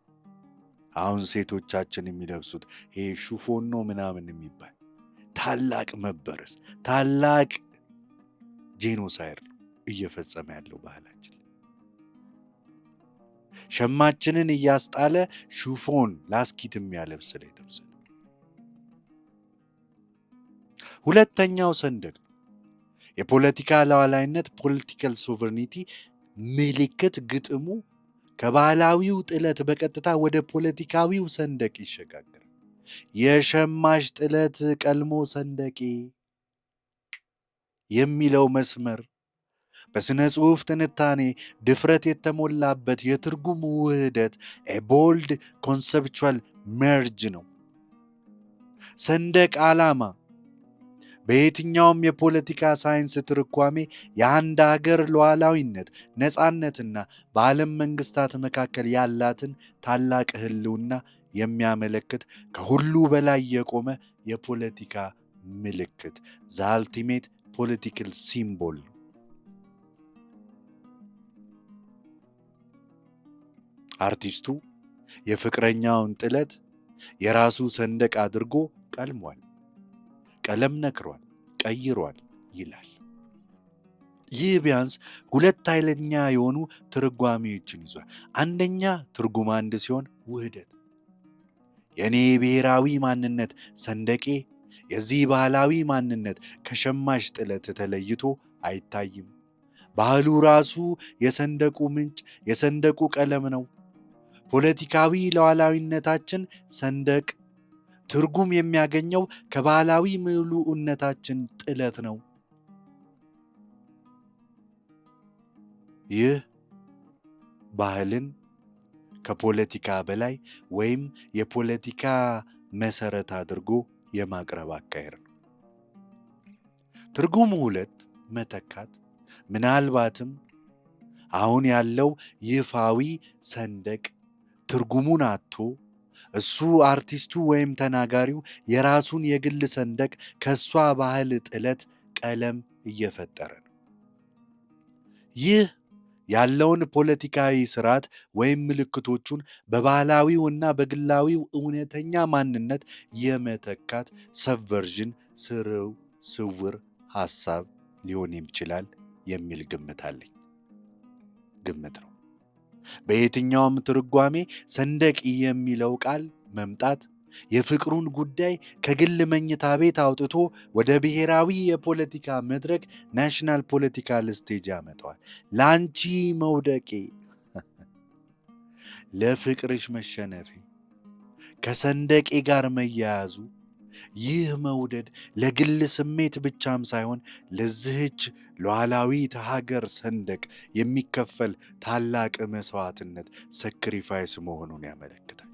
አሁን ሴቶቻችን የሚለብሱት ይሄ ሹፎን ነው ምናምን የሚባል ታላቅ መበረዝ፣ ታላቅ ጄኖሳይድ ነው እየፈጸመ ያለው ባህላችን። ሸማችንን እያስጣለ ሹፎን ላስኪት የሚያለብስ ላይ ደርሰን። ሁለተኛው ሰንደቅ ነው። የፖለቲካ ሉዓላዊነት ፖለቲካል ሶቨርኒቲ ምልክት ግጥሙ ከባህላዊው ጥለት በቀጥታ ወደ ፖለቲካዊው ሰንደቅ ይሸጋገራል። የሸማች ጥለት ቀልሞ ሰንደቄ የሚለው መስመር በሥነ ጽሑፍ ትንታኔ ድፍረት የተሞላበት የትርጉም ውህደት ቦልድ ኮንሰፕቹዋል ሜርጅ ነው። ሰንደቅ ዓላማ በየትኛውም የፖለቲካ ሳይንስ ትርጓሜ የአንድ አገር ሉዓላዊነት፣ ነፃነትና በዓለም መንግስታት መካከል ያላትን ታላቅ ህልውና የሚያመለክት ከሁሉ በላይ የቆመ የፖለቲካ ምልክት ዘ አልቲሜት ፖለቲካል ሲምቦል ነው። አርቲስቱ የፍቅረኛውን ጥለት የራሱ ሰንደቅ አድርጎ ቀልሟል፣ ቀለም ነክሯል፣ ቀይሯል ይላል። ይህ ቢያንስ ሁለት ኃይለኛ የሆኑ ትርጓሜዎችን ይዟል። አንደኛ ትርጉም አንድ ሲሆን ውህደት፣ የእኔ ብሔራዊ ማንነት ሰንደቄ የዚህ ባህላዊ ማንነት ከሸማች ጥለት ተለይቶ አይታይም። ባህሉ ራሱ የሰንደቁ ምንጭ፣ የሰንደቁ ቀለም ነው። ፖለቲካዊ ሉዓላዊነታችን ሰንደቅ ትርጉም የሚያገኘው ከባህላዊ ምሉዕነታችን ጥለት ነው። ይህ ባህልን ከፖለቲካ በላይ ወይም የፖለቲካ መሰረት አድርጎ የማቅረብ አካሄድ ነው። ትርጉሙ ሁለት መተካት፣ ምናልባትም አሁን ያለው ይፋዊ ሰንደቅ ትርጉሙን አጥቶ እሱ አርቲስቱ ወይም ተናጋሪው የራሱን የግል ሰንደቅ ከእሷ ባህል ጥለት ቀለም እየፈጠረ ነው። ይህ ያለውን ፖለቲካዊ ስርዓት ወይም ምልክቶቹን በባህላዊው እና በግላዊው እውነተኛ ማንነት የመተካት ሰብቨርዥን ስውር ሐሳብ ሊሆን ይችላል የሚል ግምት አለኝ። ግምት ነው። በየትኛውም ትርጓሜ ሰንደቅ የሚለው ቃል መምጣት የፍቅሩን ጉዳይ ከግል መኝታ ቤት አውጥቶ ወደ ብሔራዊ የፖለቲካ መድረክ ናሽናል ፖለቲካል ስቴጅ ያመጣዋል። ለአንቺ መውደቄ፣ ለፍቅርሽ መሸነፌ ከሰንደቄ ጋር መያያዙ፣ ይህ መውደድ ለግል ስሜት ብቻም ሳይሆን ለዚህች ሉዓላዊት ሀገር ሰንደቅ የሚከፈል ታላቅ መስዋዕትነት ሰክሪፋይስ መሆኑን ያመለክታል።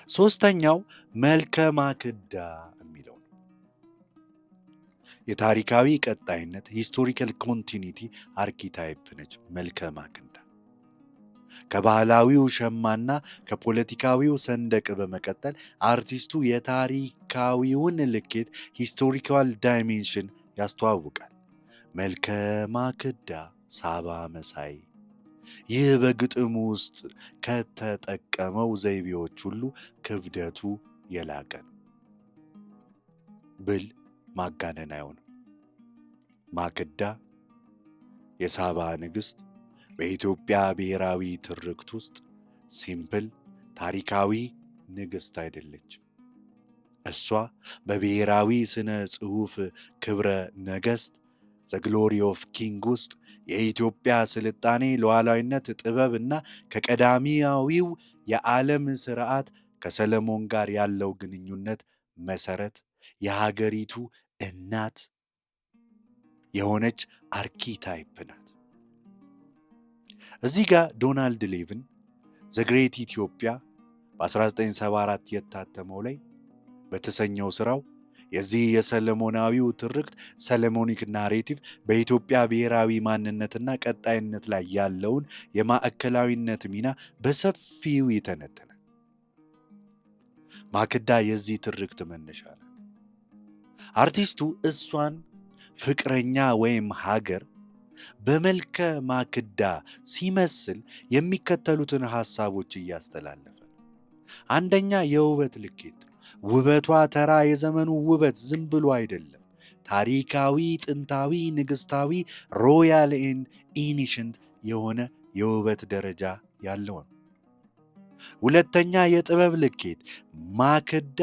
ሶስተኛው መልከ ማክዳ የሚለው ነው። የታሪካዊ ቀጣይነት ሂስቶሪካል ኮንቲኒቲ አርኪታይፕ ነች። መልከ ማክዳ ከባህላዊው ሸማና ከፖለቲካዊው ሰንደቅ በመቀጠል አርቲስቱ የታሪካዊውን ልኬት ሂስቶሪካል ዳይሜንሽን ያስተዋውቃል። መልከ ማክዳ ሳባ መሳይ። ይህ በግጥሙ ውስጥ ከተጠቀመው ዘይቤዎች ሁሉ ክብደቱ የላቀ ነው ብል ማጋነን አይሆንም። ማክዳ የሳባ ንግሥት በኢትዮጵያ ብሔራዊ ትርክት ውስጥ ሲምፕል ታሪካዊ ንግሥት አይደለችም። እሷ በብሔራዊ ስነ ጽሑፍ ክብረ ነገሥት ዘ ግሎሪ ኦፍ ኪንግ ውስጥ የኢትዮጵያ ስልጣኔ ሉዓላዊነት፣ ጥበብ እና ከቀዳሚያዊው የዓለም ሥርዓት ከሰለሞን ጋር ያለው ግንኙነት መሠረት የሀገሪቱ እናት የሆነች አርኪታይፕ ናት። እዚህ ጋር ዶናልድ ሌቪን ዘ ግሬት ኢትዮጵያ በ1974 የታተመው ላይ በተሰኘው ሥራው የዚህ የሰለሞናዊው ትርክት ሰለሞኒክ ናሬቲቭ በኢትዮጵያ ብሔራዊ ማንነትና ቀጣይነት ላይ ያለውን የማዕከላዊነት ሚና በሰፊው ይተነትናል። ማክዳ የዚህ ትርክት መነሻ ነው። አርቲስቱ እሷን ፍቅረኛ ወይም ሀገር በመልከ ማክዳ ሲመስል የሚከተሉትን ሐሳቦች እያስተላለፈ ነው። አንደኛ የውበት ልኬት ነው። ውበቷ ተራ የዘመኑ ውበት ዝም ብሎ አይደለም። ታሪካዊ፣ ጥንታዊ፣ ንግሥታዊ ሮያል ኤንድ ኢኒሽንት የሆነ የውበት ደረጃ ያለው ነው። ሁለተኛ የጥበብ ልኬት፣ ማክዳ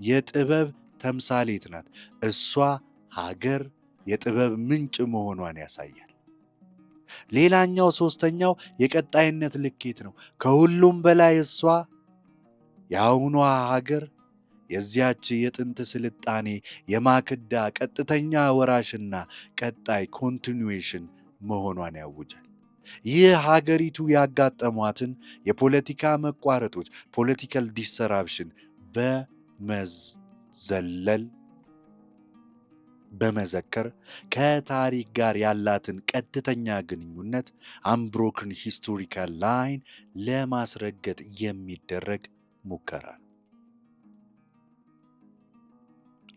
የጥበብ ተምሳሌት ናት። እሷ ሀገር የጥበብ ምንጭ መሆኗን ያሳያል። ሌላኛው ሶስተኛው የቀጣይነት ልኬት ነው። ከሁሉም በላይ እሷ የአሁኗ ሀገር የዚያች የጥንት ስልጣኔ የማክዳ ቀጥተኛ ወራሽና ቀጣይ ኮንቲኒዌሽን መሆኗን ያውጃል። ይህ ሀገሪቱ ያጋጠሟትን የፖለቲካ መቋረጦች ፖለቲካል ዲሰራፕሽን በመዘለል በመዘከር ከታሪክ ጋር ያላትን ቀጥተኛ ግንኙነት አንብሮክን ሂስቶሪካል ላይን ለማስረገጥ የሚደረግ ሙከራ ነው።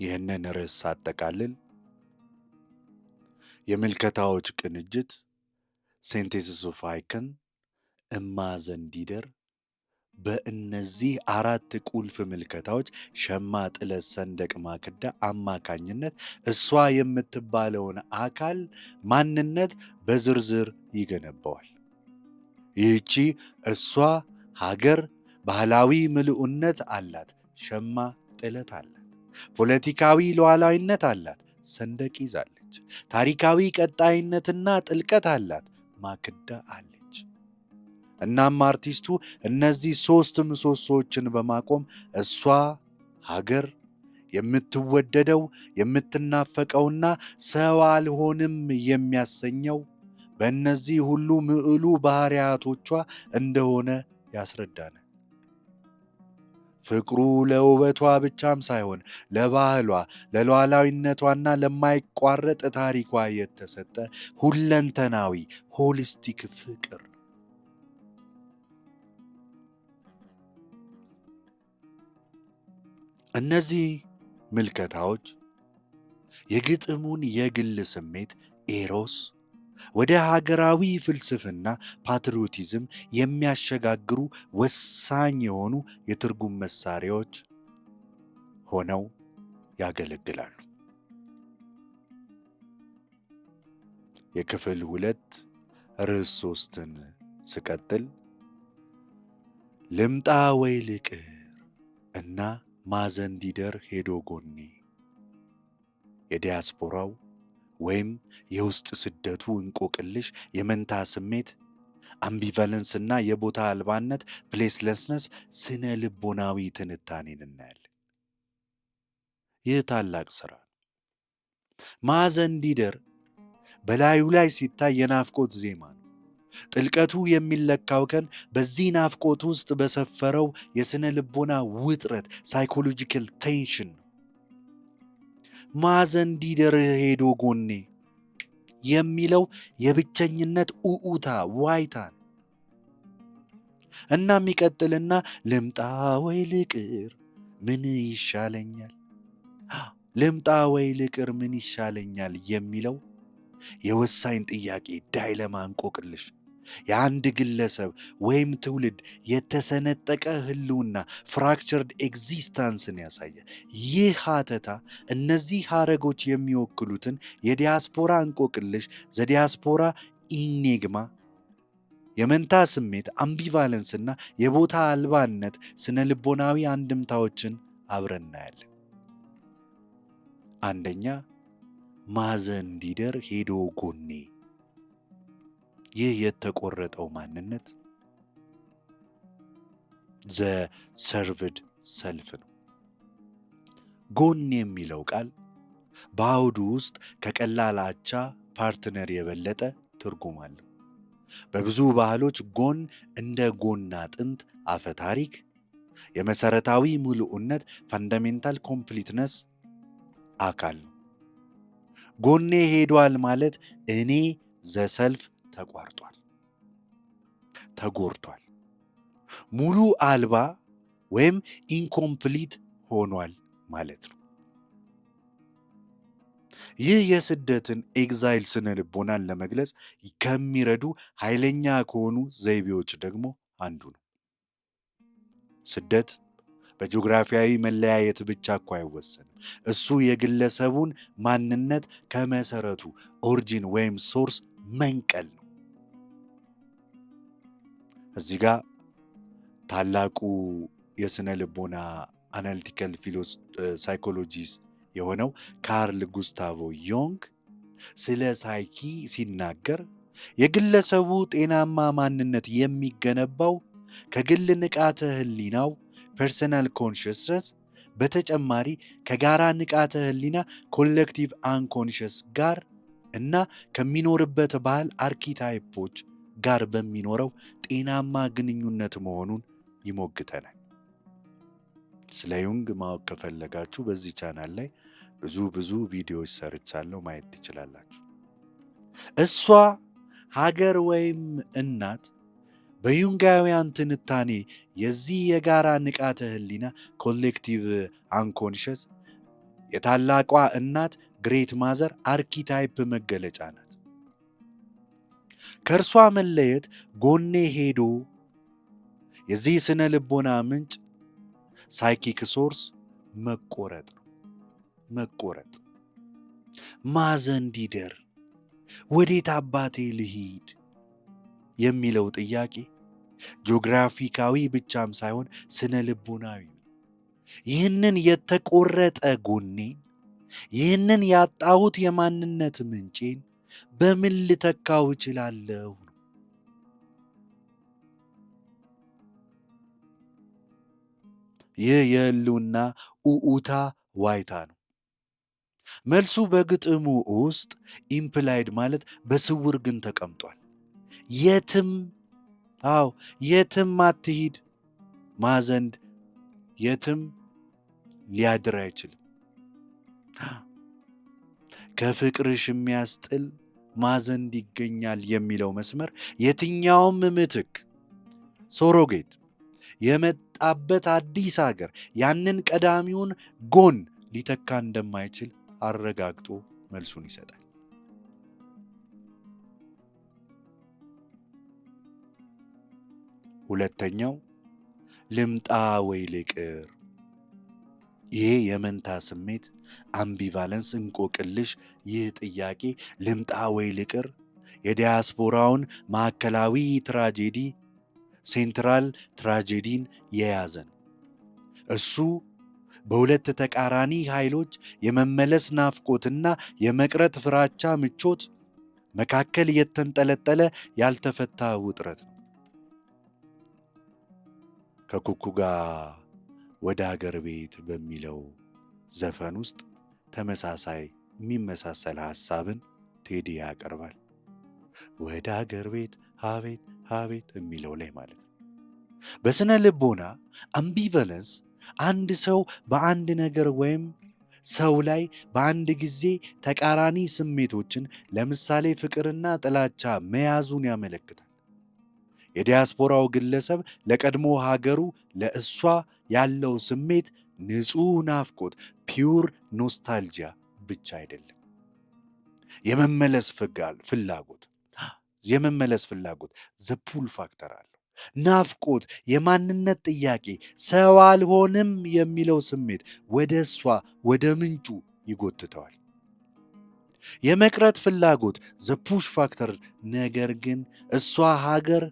ይህንን ርዕስ ሳጠቃልል የምልከታዎች ቅንጅት ሴንቴሲስ ኦፍ አይከን፣ እማዘንዲደር በእነዚህ አራት ቁልፍ ምልከታዎች ሸማ ጥለት ሰንደቅ ማክዳ አማካኝነት እሷ የምትባለውን አካል ማንነት በዝርዝር ይገነባዋል። ይህቺ እሷ ሀገር ባህላዊ ምልኡነት አላት፣ ሸማ ጥለት አላት። ፖለቲካዊ ሉዓላዊነት አላት፣ ሰንደቅ ይዛለች። ታሪካዊ ቀጣይነትና ጥልቀት አላት፣ ማክዳ አለች። እናም አርቲስቱ እነዚህ ሦስት ምሰሶዎችን በማቆም እሷ ሀገር የምትወደደው የምትናፈቀውና ሰው አልሆንም የሚያሰኘው በእነዚህ ሁሉ ምዕሉ ባህሪያቶቿ እንደሆነ ያስረዳናል። ፍቅሩ ለውበቷ ብቻም ሳይሆን ለባህሏ፣ ለሉዓላዊነቷና ለማይቋረጥ ታሪኳ የተሰጠ ሁለንተናዊ ሆሊስቲክ ፍቅር ነው። እነዚህ ምልከታዎች የግጥሙን የግል ስሜት ኤሮስ ወደ ሀገራዊ ፍልስፍና ፓትሪዮቲዝም የሚያሸጋግሩ ወሳኝ የሆኑ የትርጉም መሳሪያዎች ሆነው ያገለግላሉ። የክፍል 2 ርዕስ 3ን ስቀጥል ልምጣ ወይ ልቅር እና ማዘንዲደር ሄዶ ጎኔ የዲያስፖራው ወይም የውስጥ ስደቱ እንቆቅልሽ የመንታ ስሜት አምቢቫለንስና የቦታ አልባነት ፕሌስለስነስ ስነ ልቦናዊ ትንታኔን እናያለን። ይህ ታላቅ ሥራ ማዘንዲደር በላዩ ላይ ሲታይ የናፍቆት ዜማ ነው። ጥልቀቱ የሚለካው ከን በዚህ ናፍቆት ውስጥ በሰፈረው የስነ ልቦና ውጥረት ሳይኮሎጂካል ቴንሽን ነው። ማዘንዲደር ሄዶ ጎኔ የሚለው የብቸኝነት ኡኡታ ዋይታን እና የሚቀጥልና ልምጣ ወይ ልቅር ምን ይሻለኛል፣ ልምጣ ወይ ልቅር ምን ይሻለኛል የሚለው የወሳኝ ጥያቄ ዳይለማ እንቆቅልሽ የአንድ ግለሰብ ወይም ትውልድ የተሰነጠቀ ህልውና ፍራክቸርድ ኤግዚስታንስን ያሳያል። ይህ ሀተታ እነዚህ ሀረጎች የሚወክሉትን የዲያስፖራ እንቆቅልሽ ዘዲያስፖራ ኢኔግማ፣ የመንታ ስሜት አምቢቫለንስና የቦታ አልባነት ስነ ልቦናዊ አንድምታዎችን አብረን እናያለን። አንደኛ፣ ማዘንዲደር ሄዶ ጎኔ። ይህ የተቆረጠው ማንነት ዘ ሰርቭድ ሰልፍ ነው። ጎን የሚለው ቃል በአውዱ ውስጥ ከቀላል አቻ ፓርትነር የበለጠ ትርጉም አለው። በብዙ ባህሎች ጎን እንደ ጎን አጥንት አፈ ታሪክ የመሰረታዊ ሙሉእነት ፋንዳሜንታል ኮምፕሊትነስ አካል ነው። ጎኔ ሄዷል ማለት እኔ ዘሰልፍ ተጎርቷል፣ ሙሉ አልባ ወይም ኢንኮምፕሊት ሆኗል ማለት ነው። ይህ የስደትን ኤግዛይል ስነ ልቦናን ለመግለጽ ከሚረዱ ኃይለኛ ከሆኑ ዘይቤዎች ደግሞ አንዱ ነው። ስደት በጂኦግራፊያዊ መለያየት ብቻ እኮ አይወሰንም። እሱ የግለሰቡን ማንነት ከመሰረቱ ኦሪጂን ወይም ሶርስ መንቀል ነው። እዚህ ጋር ታላቁ የስነ ልቦና አናሊቲካል ሳይኮሎጂስት የሆነው ካርል ጉስታቮ ዮንግ ስለ ሳይኪ ሲናገር የግለሰቡ ጤናማ ማንነት የሚገነባው ከግል ንቃተ ህሊናው ፐርሰናል ኮንሽስነስ በተጨማሪ ከጋራ ንቃተ ህሊና ኮሌክቲቭ አንኮንሽስ ጋር እና ከሚኖርበት ባህል አርኪታይፖች ጋር በሚኖረው ጤናማ ግንኙነት መሆኑን ይሞግተናል። ስለ ዩንግ ማወቅ ከፈለጋችሁ በዚህ ቻናል ላይ ብዙ ቪዲዮዎች ሰርቻለሁ፣ ማየት ትችላላችሁ። እሷ ሀገር ወይም እናት በዩንጋውያን ትንታኔ የዚህ የጋራ ንቃተ ህሊና ኮሌክቲቭ አንኮንሽስ የታላቋ እናት ግሬት ማዘር አርኪታይፕ መገለጫ ናት። ከእርሷ መለየት ጎኔ ሄዶ የዚህ ስነ ልቦና ምንጭ ሳይኪክ ሶርስ መቆረጥ ነው። መቆረጥ፣ ማዘን ዲደር፣ ወዴት አባቴ ልሂድ የሚለው ጥያቄ ጂኦግራፊካዊ ብቻም ሳይሆን ስነ ልቦናዊ ነው። ይህንን የተቆረጠ ጎኔን፣ ይህንን ያጣሁት የማንነት ምንጬን በምን ልተካው እችላለሁ ነው። ይህ የህልውና ኡኡታ ዋይታ ነው። መልሱ በግጥሙ ውስጥ ኢምፕላይድ ማለት በስውር ግን ተቀምጧል። የትም የትም አትሂድ ማዘንድ የትም ሊያድር አይችልም። ከፍቅርሽ የሚያስጥል ማዘንድ ይገኛል የሚለው መስመር የትኛውም ምትክ ሶሮጌት የመጣበት አዲስ ሀገር ያንን ቀዳሚውን ጎን ሊተካ እንደማይችል አረጋግጦ መልሱን ይሰጣል። ሁለተኛው ልምጣ ወይ ልቅር። ይሄ የመንታ ስሜት አምቢቫለንስ እንቆቅልሽ፣ ይህ ጥያቄ ልምጣ ወይ ልቅር የዲያስፖራውን ማዕከላዊ ትራጄዲ ሴንትራል ትራጄዲን የያዘ ነው። እሱ በሁለት ተቃራኒ ኃይሎች የመመለስ ናፍቆትና የመቅረት ፍራቻ ምቾት መካከል የተንጠለጠለ ያልተፈታ ውጥረት ነው። ከኩኩ ጋር ወደ ሀገር ቤት በሚለው ዘፈን ውስጥ ተመሳሳይ የሚመሳሰል ሐሳብን ቴዲ ያቀርባል። ወደ ሀገር ቤት ሀቤት ሀቤት የሚለው ላይ ማለት ነው። በስነ ልቦና አምቢቫለንስ አንድ ሰው በአንድ ነገር ወይም ሰው ላይ በአንድ ጊዜ ተቃራኒ ስሜቶችን ለምሳሌ ፍቅርና ጥላቻ መያዙን ያመለክታል። የዲያስፖራው ግለሰብ ለቀድሞ ሀገሩ ለእሷ ያለው ስሜት ንጹሕ ናፍቆት ፒውር ኖስታልጂያ ብቻ አይደለም። የመመለስ ፍላጎት ዘ ፑል ፋክተር አለው። ናፍቆት፣ የማንነት ጥያቄ፣ ሰው አልሆንም የሚለው ስሜት ወደ እሷ ወደ ምንጩ ይጎትተዋል። የመቅረት ፍላጎት ዘ ፑሽ ፋክተር፣ ነገር ግን እሷ ሀገር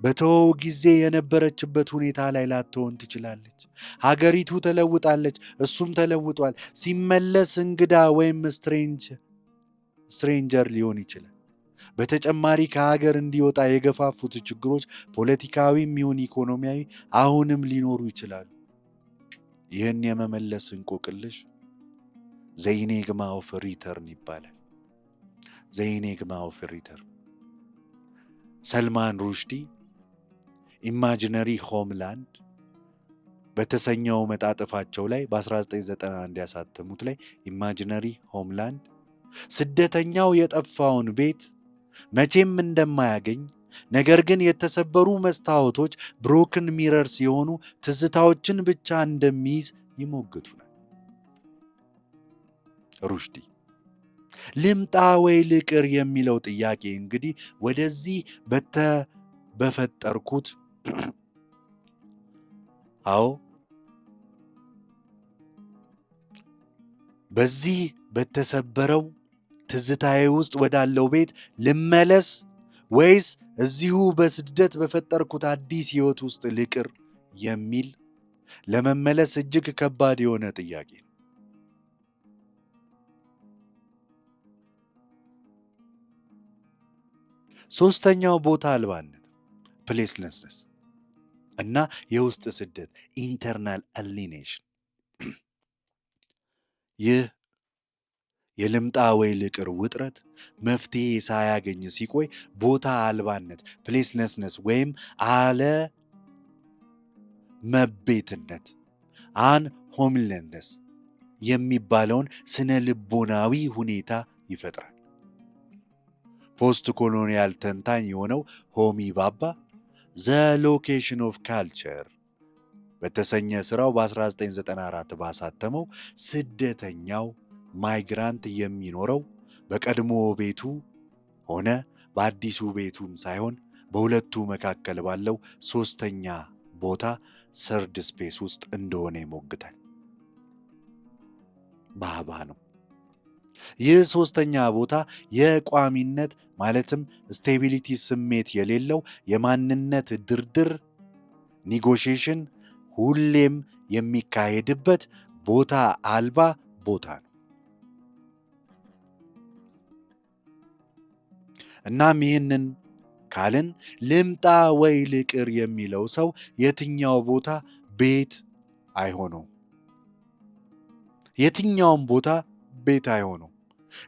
በተወው ጊዜ የነበረችበት ሁኔታ ላይ ላትሆን ትችላለች። ሀገሪቱ ተለውጣለች፣ እሱም ተለውጧል። ሲመለስ እንግዳ ወይም ስትሬንጀር ሊሆን ይችላል። በተጨማሪ ከሀገር እንዲወጣ የገፋፉት ችግሮች ፖለቲካዊም ይሁን ኢኮኖሚያዊ አሁንም ሊኖሩ ይችላሉ። ይህን የመመለስ እንቆቅልሽ ዘኢኔግማ ኦፍ ሪተርን ይባላል። ዘኢኔግማ ኦፍ ሪተርን ሰልማን ሩሽዲ ኢማጂነሪ ሆምላንድ በተሰኘው መጣጥፋቸው ላይ በ1991 ያሳተሙት ላይ ኢማጂነሪ ሆምላንድ ስደተኛው የጠፋውን ቤት መቼም እንደማያገኝ፣ ነገር ግን የተሰበሩ መስታወቶች ብሮክን ሚረርስ የሆኑ ትዝታዎችን ብቻ እንደሚይዝ ይሞግቱናል። ሩሽዲ ልምጣ ወይ ልቅር የሚለው ጥያቄ እንግዲህ ወደዚህ በፈጠርኩት በዚህ በተሰበረው ትዝታዬ ውስጥ ወዳለው ቤት ልመለስ ወይስ እዚሁ በስደት በፈጠርኩት አዲስ ሕይወት ውስጥ ልቅር የሚል ለመመለስ እጅግ ከባድ የሆነ ጥያቄ ነው። ሶስተኛው ቦታ አልባነት ፕሌስለስነስ እና የውስጥ ስደት ኢንተርናል አሊኔሽን። ይህ የልምጣ ወይ ልቅር ውጥረት መፍትሄ ሳያገኝ ሲቆይ ቦታ አልባነት ፕሌስለስነስ ወይም አለመቤትነት አንሆምለነስ የሚባለውን ስነ ልቦናዊ ሁኔታ ይፈጥራል። ፖስት ኮሎኒያል ተንታኝ የሆነው ሆሚ ባባ ዘ ሎኬሽን ኦፍ ካልቸር በተሰኘ ስራው በ1994 ባሳተመው ስደተኛው ማይግራንት የሚኖረው በቀድሞ ቤቱ ሆነ በአዲሱ ቤቱም ሳይሆን በሁለቱ መካከል ባለው ሦስተኛ ቦታ ሰርድ ስፔስ ውስጥ እንደሆነ ይሞግታል። ባባ ነው። ይህ ሦስተኛ ቦታ የቋሚነት ማለትም ስቴቢሊቲ ስሜት የሌለው የማንነት ድርድር ኒጎሽዬሽን ሁሌም የሚካሄድበት ቦታ አልባ ቦታ ነው። እናም ይህንን ካልን ልምጣ ወይ ልቅር የሚለው ሰው የትኛው ቦታ ቤት አይሆነው? የትኛውም ቦታ ቤት አይሆነው።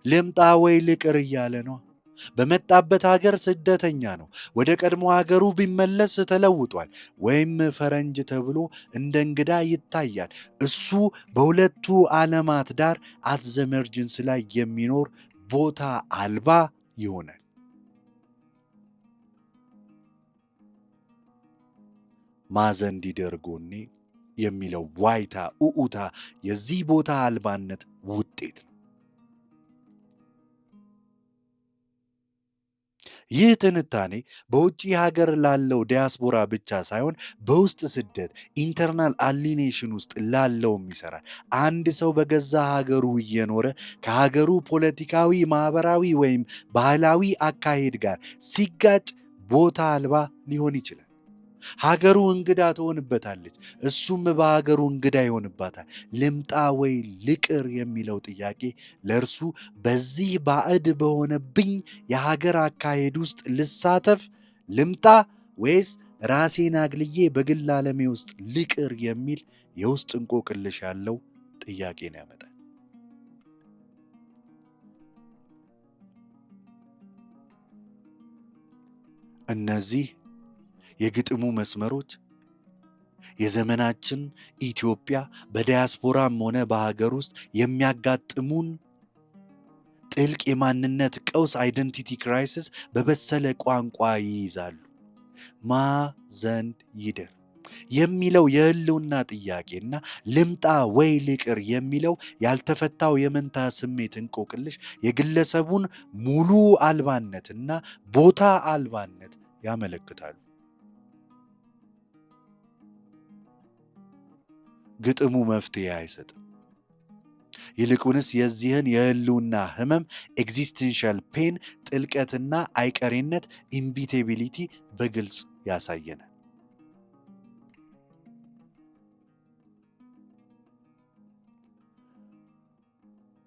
ልምጣ ወይ ልቅር እያለ ነው። በመጣበት ሀገር ስደተኛ ነው። ወደ ቀድሞ ሀገሩ ቢመለስ ተለውጧል፣ ወይም ፈረንጅ ተብሎ እንደ እንግዳ ይታያል። እሱ በሁለቱ ዓለማት ዳር አትዘመርጅንስ ላይ የሚኖር ቦታ አልባ ይሆናል። ማዘን ዲደር ጎኔ የሚለው ዋይታ ኡኡታ የዚህ ቦታ አልባነት ውጤት ነው። ይህ ትንታኔ በውጭ ሀገር ላለው ዲያስፖራ ብቻ ሳይሆን በውስጥ ስደት ኢንተርናል አሊኔሽን ውስጥ ላለውም ይሰራል። አንድ ሰው በገዛ ሀገሩ እየኖረ ከሀገሩ ፖለቲካዊ፣ ማህበራዊ ወይም ባህላዊ አካሄድ ጋር ሲጋጭ ቦታ አልባ ሊሆን ይችላል። ሀገሩ እንግዳ ትሆንበታለች፣ እሱም በሀገሩ እንግዳ ይሆንባታል። ልምጣ ወይ ልቅር የሚለው ጥያቄ ለእርሱ በዚህ ባዕድ በሆነብኝ የሀገር አካሄድ ውስጥ ልሳተፍ፣ ልምጣ ወይስ ራሴን አግልዬ በግል ዓለሜ ውስጥ ልቅር የሚል የውስጥ እንቆቅልሽ ያለው ጥያቄን ያመጣል። እነዚህ የግጥሙ መስመሮች የዘመናችን ኢትዮጵያ በዲያስፖራም ሆነ በሀገር ውስጥ የሚያጋጥሙን ጥልቅ የማንነት ቀውስ አይደንቲቲ ክራይሲስ በበሰለ ቋንቋ ይይዛሉ። ማዘን ይደር የሚለው የህልውና ጥያቄና ልምጣ ወይ ልቅር የሚለው ያልተፈታው የመንታ ስሜት እንቆቅልሽ የግለሰቡን ሙሉ አልባነትና ቦታ አልባነት ያመለክታሉ። ግጥሙ መፍትሄ አይሰጥም። ይልቁንስ የዚህን የህልውና ህመም ኤግዚስቴንሻል ፔን ጥልቀትና አይቀሬነት ኢምቢቴቢሊቲ በግልጽ ያሳየናል።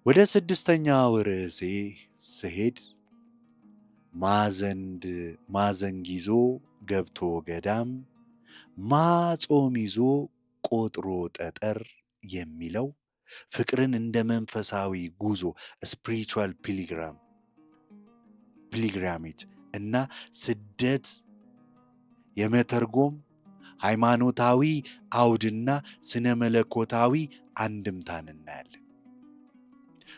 ወደ ስድስተኛው ርዕሴ ስሄድ ማዘንግ ይዞ ገብቶ ገዳም ማጾም ይዞ ቆጥሮ ጠጠር የሚለው ፍቅርን እንደ መንፈሳዊ ጉዞ ስፒሪቹዋል ፒሊግራሜጅ እና ስደት የመተርጎም ሃይማኖታዊ አውድና ስነ መለኮታዊ አንድምታን እናያለን።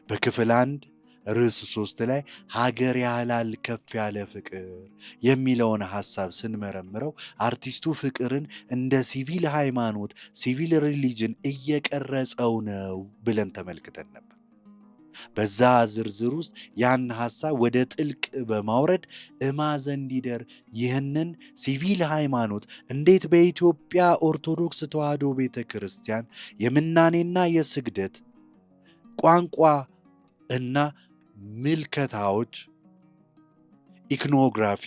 በክፍል 1 ርዕስ 3 ላይ ሀገር ያህላል ከፍ ያለ ፍቅር የሚለውን ሐሳብ ስንመረምረው አርቲስቱ ፍቅርን እንደ ሲቪል ሃይማኖት ሲቪል ሪሊጅን እየቀረጸው ነው ብለን ተመልክተን ነበር። በዛ ዝርዝር ውስጥ ያን ሐሳብ ወደ ጥልቅ በማውረድ ማዘንዲደር ይህንን ሲቪል ሃይማኖት እንዴት በኢትዮጵያ ኦርቶዶክስ ተዋሕዶ ቤተ ክርስቲያን የምናኔና የስግደት ቋንቋ እና ምልከታዎች ኢክኖግራፊ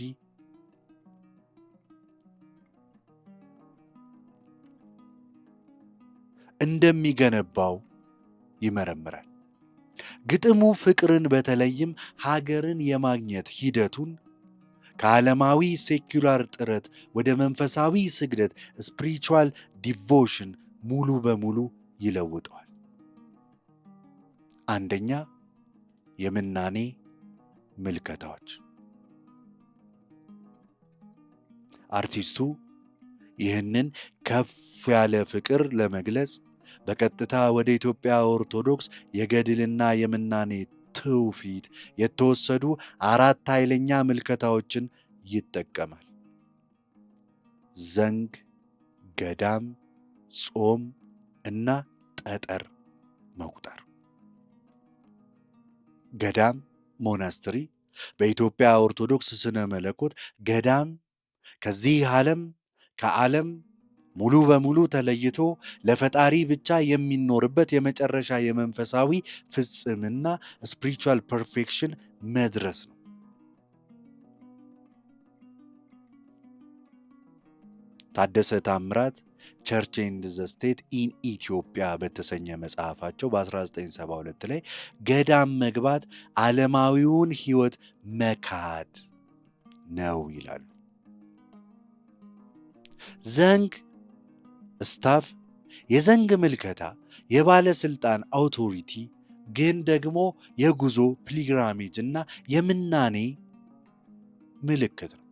እንደሚገነባው ይመረምራል። ግጥሙ ፍቅርን በተለይም ሀገርን የማግኘት ሂደቱን ከዓለማዊ ሴኩላር ጥረት ወደ መንፈሳዊ ስግደት ስፒሪቹዋል ዲቮሽን ሙሉ በሙሉ ይለውጠዋል። አንደኛ፣ የምናኔ ምልከታዎች። አርቲስቱ ይህንን ከፍ ያለ ፍቅር ለመግለጽ በቀጥታ ወደ ኢትዮጵያ ኦርቶዶክስ የገድልና የምናኔ ትውፊት የተወሰዱ 4 ኃይለኛ ምልከታዎችን ይጠቀማል። ዘንግ፣ ገዳም፣ ጾም እና ጠጠር መቁጠር። ገዳም ሞናስትሪ በኢትዮጵያ ኦርቶዶክስ ስነ መለኮት ገዳም ከዚህ ዓለም ከዓለም ሙሉ በሙሉ ተለይቶ ለፈጣሪ ብቻ የሚኖርበት የመጨረሻ የመንፈሳዊ ፍጽምና ስፒሪቹዋል ፐርፌክሽን መድረስ ነው። ታደሰ ታምራት ቸርች ኤንድ ዘ ስቴት ኢን ኢትዮጵያ በተሰኘ መጽሐፋቸው በ1972 ላይ ገዳም መግባት ዓለማዊውን ሕይወት መካድ ነው ይላሉ። ዘንግ ስታፍ የዘንግ ምልከታ የባለስልጣን አውቶሪቲ ግን ደግሞ የጉዞ ፒልግራሜጅ እና የምናኔ ምልክት ነው።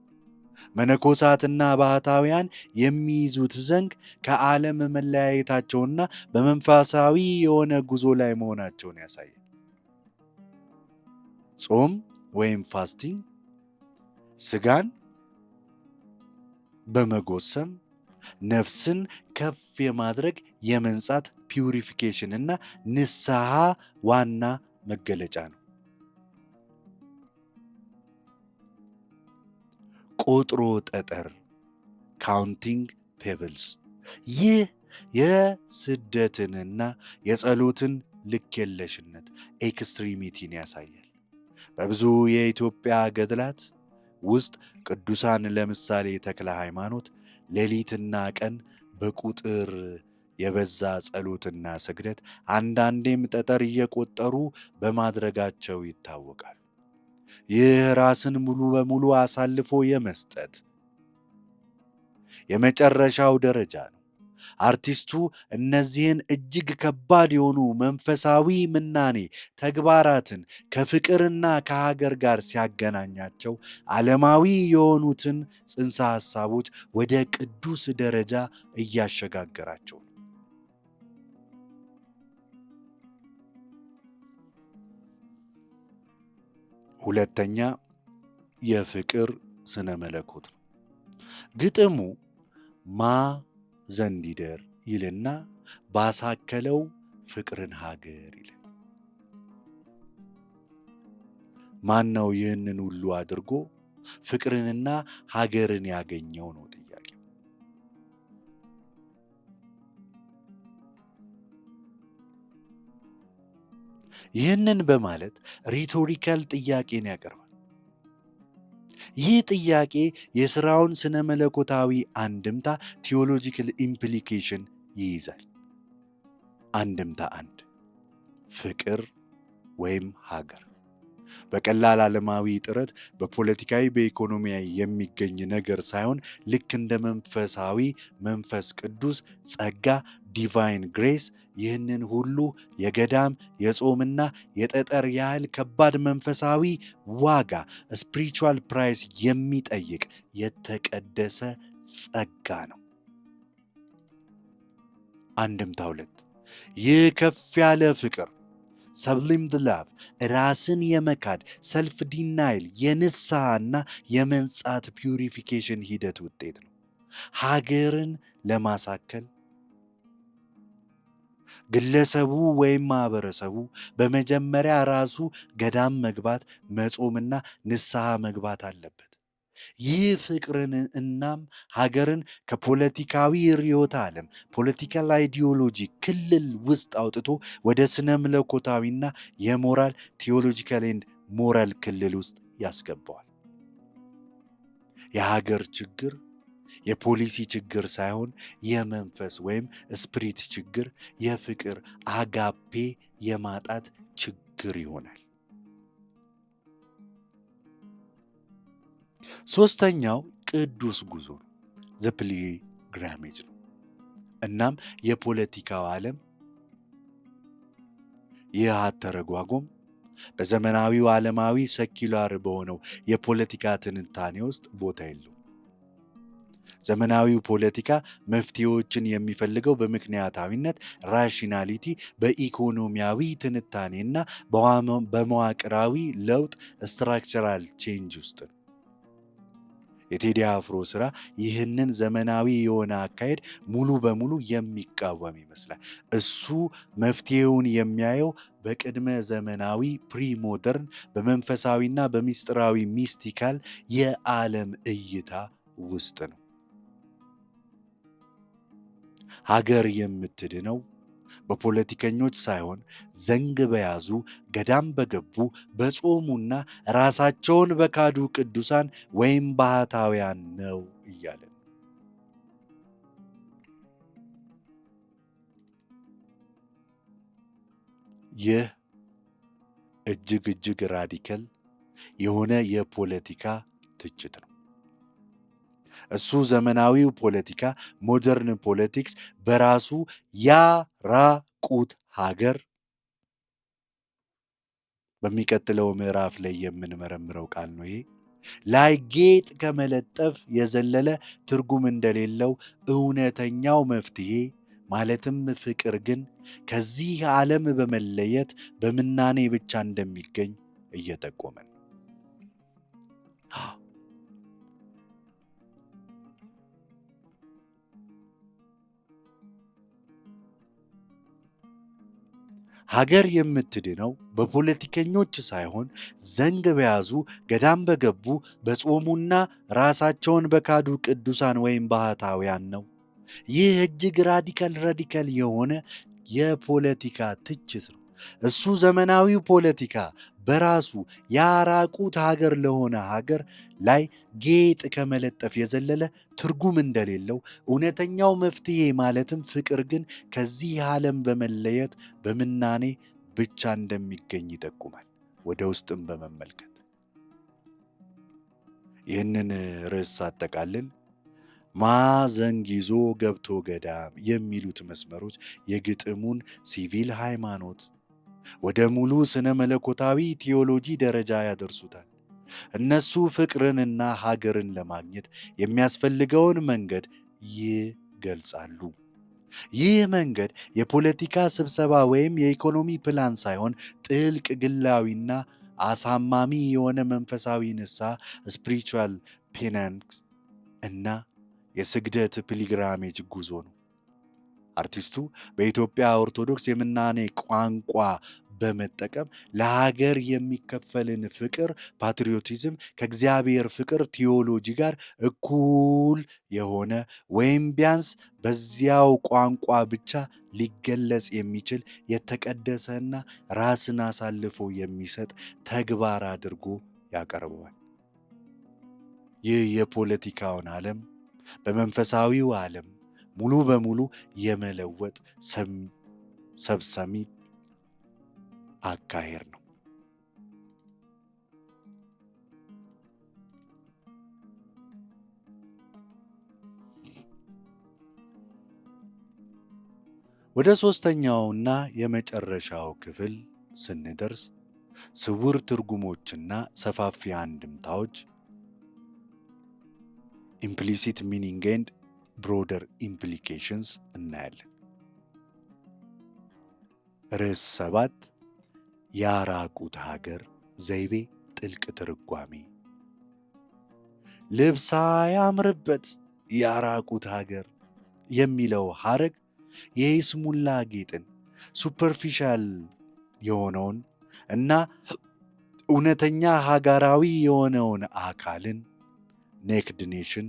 መነኮሳትና ባህታውያን የሚይዙት ዘንግ ከዓለም መለያየታቸውና በመንፈሳዊ የሆነ ጉዞ ላይ መሆናቸውን ያሳያል። ጾም ወይም ፋስቲንግ ስጋን በመጎሰም ነፍስን ከፍ የማድረግ የመንጻት ፒውሪፊኬሽን እና ንስሐ ዋና መገለጫ ነው። ቆጥሮ ጠጠር ካውንቲንግ ፔብልስ ይህ የስደትንና የጸሎትን ልክ የለሽነት ኤክስትሪሚቲን ያሳያል። በብዙ የኢትዮጵያ ገድላት ውስጥ ቅዱሳን ለምሳሌ ተክለ ሃይማኖት ሌሊትና ቀን በቁጥር የበዛ ጸሎትና ስግደት አንዳንዴም ጠጠር እየቆጠሩ በማድረጋቸው ይታወቃል። ይህ ራስን ሙሉ በሙሉ አሳልፎ የመስጠት የመጨረሻው ደረጃ ነው። አርቲስቱ እነዚህን እጅግ ከባድ የሆኑ መንፈሳዊ ምናኔ ተግባራትን ከፍቅርና ከሀገር ጋር ሲያገናኛቸው ዓለማዊ የሆኑትን ጽንሰ ሐሳቦች ወደ ቅዱስ ደረጃ እያሸጋገራቸው ነው። ሁለተኛ የፍቅር ስነ መለኮት ነው። ግጥሙ ማ ዘንዲደር ይልና ባሳከለው ፍቅርን ሀገር ይላል። ማን ነው ይህንን ሁሉ አድርጎ ፍቅርንና ሀገርን ያገኘው ነው ጥያቄው። ይህንን በማለት ሪቶሪካል ጥያቄን ያቀርባል። ይህ ጥያቄ የሥራውን ስነ መለኮታዊ አንድምታ ቴዎሎጂካል ኢምፕሊኬሽን ይይዛል። አንድምታ 1 ፍቅር ወይም ሀገር በቀላል ዓለማዊ ጥረት በፖለቲካዊ በኢኮኖሚያዊ የሚገኝ ነገር ሳይሆን ልክ እንደ መንፈሳዊ መንፈስ ቅዱስ ጸጋ ዲቫይን ግሬስ ይህንን ሁሉ የገዳም የጾምና የጠጠር ያህል ከባድ መንፈሳዊ ዋጋ ስፒሪቹዋል ፕራይስ የሚጠይቅ የተቀደሰ ጸጋ ነው። አንድምታ 2 ይህ ከፍ ያለ ፍቅር ሰብሊምድ ላቭ ራስን የመካድ ሰልፍ ዲናይል የንስሐና የመንጻት ፒውሪፊኬሽን ሂደት ውጤት ነው። ሀገርን ለማሳከል ግለሰቡ ወይም ማህበረሰቡ በመጀመሪያ ራሱ ገዳም መግባት መጾምና ንስሐ መግባት አለበት። ይህ ፍቅርን እናም ሀገርን ከፖለቲካዊ ርዕዮተ ዓለም ፖለቲካል አይዲዮሎጂ ክልል ውስጥ አውጥቶ ወደ ስነ መለኮታዊና የሞራል ቴዎሎጂካል ኤንድ ሞራል ክልል ውስጥ ያስገባዋል። የሀገር ችግር የፖሊሲ ችግር ሳይሆን የመንፈስ ወይም ስፒሪት ችግር፣ የፍቅር አጋፔ የማጣት ችግር ይሆናል። ሶስተኛው ቅዱስ ጉዞ ነው፣ ዘ ፒልግሪሜጅ ነው። እናም የፖለቲካው ዓለም ይህ አተረጓጎም በዘመናዊው ዓለማዊ ሰኪላር በሆነው የፖለቲካ ትንታኔ ውስጥ ቦታ የለው። ዘመናዊው ፖለቲካ መፍትሄዎችን የሚፈልገው በምክንያታዊነት ራሽናሊቲ፣ በኢኮኖሚያዊ ትንታኔና በመዋቅራዊ ለውጥ ስትራክቸራል ቼንጅ ውስጥ ነው። የቴዲ አፍሮ ስራ ይህንን ዘመናዊ የሆነ አካሄድ ሙሉ በሙሉ የሚቃወም ይመስላል። እሱ መፍትሄውን የሚያየው በቅድመ ዘመናዊ ፕሪሞደርን በመንፈሳዊና በሚስጥራዊ ሚስቲካል የዓለም እይታ ውስጥ ነው። ሀገር የምትድነው በፖለቲከኞች ሳይሆን ዘንግ በያዙ ገዳም በገቡ በጾሙና ራሳቸውን በካዱ ቅዱሳን ወይም ባህታውያን ነው እያለን ይህ እጅግ ራዲካል የሆነ የፖለቲካ ትችት ነው። እሱ ዘመናዊው ፖለቲካ ሞደርን ፖለቲክስ በራሱ ያራቁት ሀገር በሚቀጥለው ምዕራፍ ላይ የምንመረምረው ቃል ነው። ይሄ ላይ ጌጥ ከመለጠፍ የዘለለ ትርጉም እንደሌለው እውነተኛው መፍትሄ ማለትም ፍቅር ግን ከዚህ ዓለም በመለየት በምናኔ ብቻ እንደሚገኝ እየጠቆመን ሀገር የምትድነው በፖለቲከኞች ሳይሆን ዘንግ በያዙ ገዳም በገቡ በጾሙና ራሳቸውን በካዱ ቅዱሳን ወይም ባህታውያን ነው። ይህ እጅግ ራዲካል የሆነ የፖለቲካ ትችት ነው። እሱ ዘመናዊው ፖለቲካ በራሱ ያራቁት ሀገር ለሆነ ሀገር ላይ ጌጥ ከመለጠፍ የዘለለ ትርጉም እንደሌለው እውነተኛው መፍትሄ ማለትም ፍቅር ግን ከዚህ ዓለም በመለየት በምናኔ ብቻ እንደሚገኝ ይጠቁማል። ወደ ውስጥም በመመልከት ይህንን ርዕስ ሳጠቃልል ማዘንግ ይዞ ገብቶ ገዳም የሚሉት መስመሮች የግጥሙን ሲቪል ሃይማኖት ወደ ሙሉ ስነ መለኮታዊ ቴዎሎጂ ደረጃ ያደርሱታል። እነሱ ፍቅርንና ሀገርን ለማግኘት የሚያስፈልገውን መንገድ ይገልጻሉ። ይህ መንገድ የፖለቲካ ስብሰባ ወይም የኢኮኖሚ ፕላን ሳይሆን ጥልቅ ግላዊና አሳማሚ የሆነ መንፈሳዊ ንስሐ ስፒሪቹዋል ፔናንስ እና የስግደት ፒልግራሜጅ ጉዞ ነው። አርቲስቱ በኢትዮጵያ ኦርቶዶክስ የምናኔ ቋንቋ በመጠቀም ለሀገር የሚከፈልን ፍቅር ፓትሪዮቲዝም ከእግዚአብሔር ፍቅር ቲዮሎጂ ጋር እኩል የሆነ ወይም ቢያንስ በዚያው ቋንቋ ብቻ ሊገለጽ የሚችል የተቀደሰና ራስን አሳልፎ የሚሰጥ ተግባር አድርጎ ያቀርበዋል። ይህ የፖለቲካውን ዓለም በመንፈሳዊው ዓለም ሙሉ በሙሉ የመለወጥ ሰብሳቢ አካሄድ ነው። ወደ ሶስተኛውና የመጨረሻው ክፍል ስንደርስ ስውር ትርጉሞችና ሰፋፊ አንድምታዎች ኢምፕሊሲት ሚኒንግ ኤንድ ብሮደር ኢምፕሊኬሽንስ እናያለን። ርዕስ 7 ያራቁት ሀገር ዘይቤ ጥልቅ ትርጓሜ። ልብስ ያምርበት ያራቁት ሀገር የሚለው ሐረግ የይስሙላ ጌጥን ሱፐርፊሻል የሆነውን እና እውነተኛ ሀገራዊ የሆነውን አካልን ኔክድ ኔሽን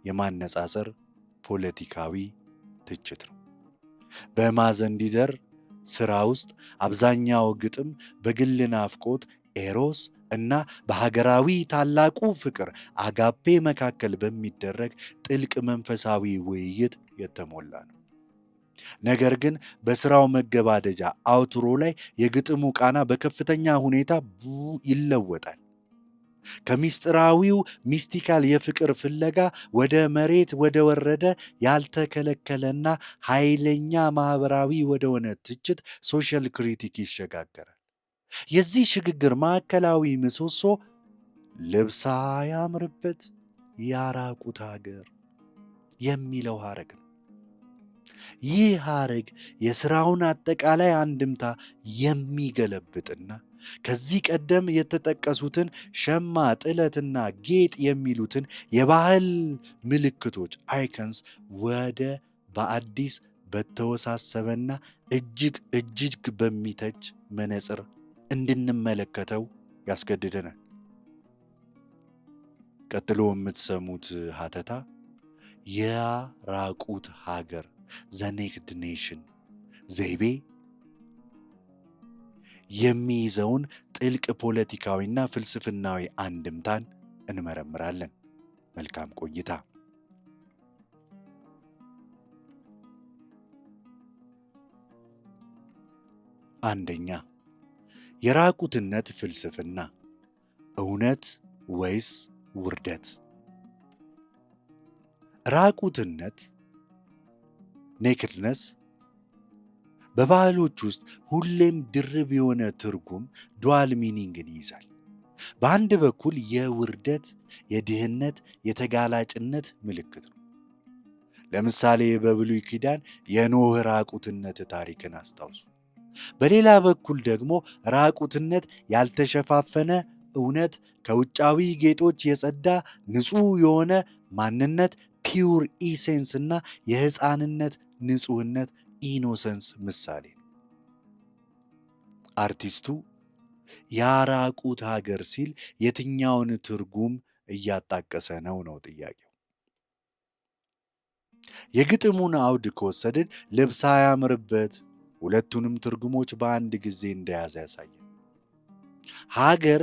የማነጻጸር ፖለቲካዊ ትችት ነው። በማዘንዲዘር ሥራ ውስጥ አብዛኛው ግጥም በግል ናፍቆት ኤሮስ እና በሀገራዊ ታላቁ ፍቅር አጋፔ መካከል በሚደረግ ጥልቅ መንፈሳዊ ውይይት የተሞላ ነው። ነገር ግን በሥራው መገባደጃ አውትሮ ላይ የግጥሙ ቃና በከፍተኛ ሁኔታ ይለወጣል። ከሚስጥራዊው ሚስቲካል የፍቅር ፍለጋ ወደ መሬት ወደ ወረደ ያልተከለከለና ኃይለኛ ማኅበራዊ ወደሆነ ትችት ሶሻል ክሪቲክ ይሸጋገራል። የዚህ ሽግግር ማዕከላዊ ምሰሶ ልብስ ያምርበት ያራቁት ሀገር የሚለው ሐረግ ነው። ይህ ሐረግ የሥራውን አጠቃላይ አንድምታ የሚገለብጥና ከዚህ ቀደም የተጠቀሱትን ሸማ፣ ጥለትና ጌጥ የሚሉትን የባህል ምልክቶች አይከንስ ወደ በአዲስ በተወሳሰበና እጅግ በሚተች መነጽር እንድንመለከተው ያስገድደናል። ቀጥሎ የምትሰሙት ሀተታ የራቁት ሀገር ዘ ኔክድ ኔሽን ዘይቤ የሚይዘውን ጥልቅ ፖለቲካዊና ፍልስፍናዊ አንድምታን እንመረምራለን። መልካም ቆይታ። አንደኛ፣ የራቁትነት ፍልስፍና እውነት ወይስ ውርደት? ራቁትነት ኔክድነስ በባህሎች ውስጥ ሁሌም ድርብ የሆነ ትርጉም ዱዋል ሚኒንግን ይይዛል። በአንድ በኩል የውርደት፣ የድህነት፣ የተጋላጭነት ምልክት ነው። ለምሳሌ በብሉይ ኪዳን የኖህ ራቁትነት ታሪክን አስታውሱ። በሌላ በኩል ደግሞ ራቁትነት ያልተሸፋፈነ እውነት፣ ከውጫዊ ጌጦች የጸዳ ንጹሕ የሆነ ማንነት ፒውር ኢሴንስ እና የሕፃንነት ንጹሕነት ኢኖሰንስ ምሳሌ ነው። አርቲስቱ ያራቁት ሀገር ሲል የትኛውን ትርጉም እያጣቀሰ ነው ጥያቄው። የግጥሙን አውድ ከወሰድን ልብስ አያምርበት ሁለቱንም ትርጉሞች በአንድ ጊዜ እንደያዘ ያሳያል። ሀገር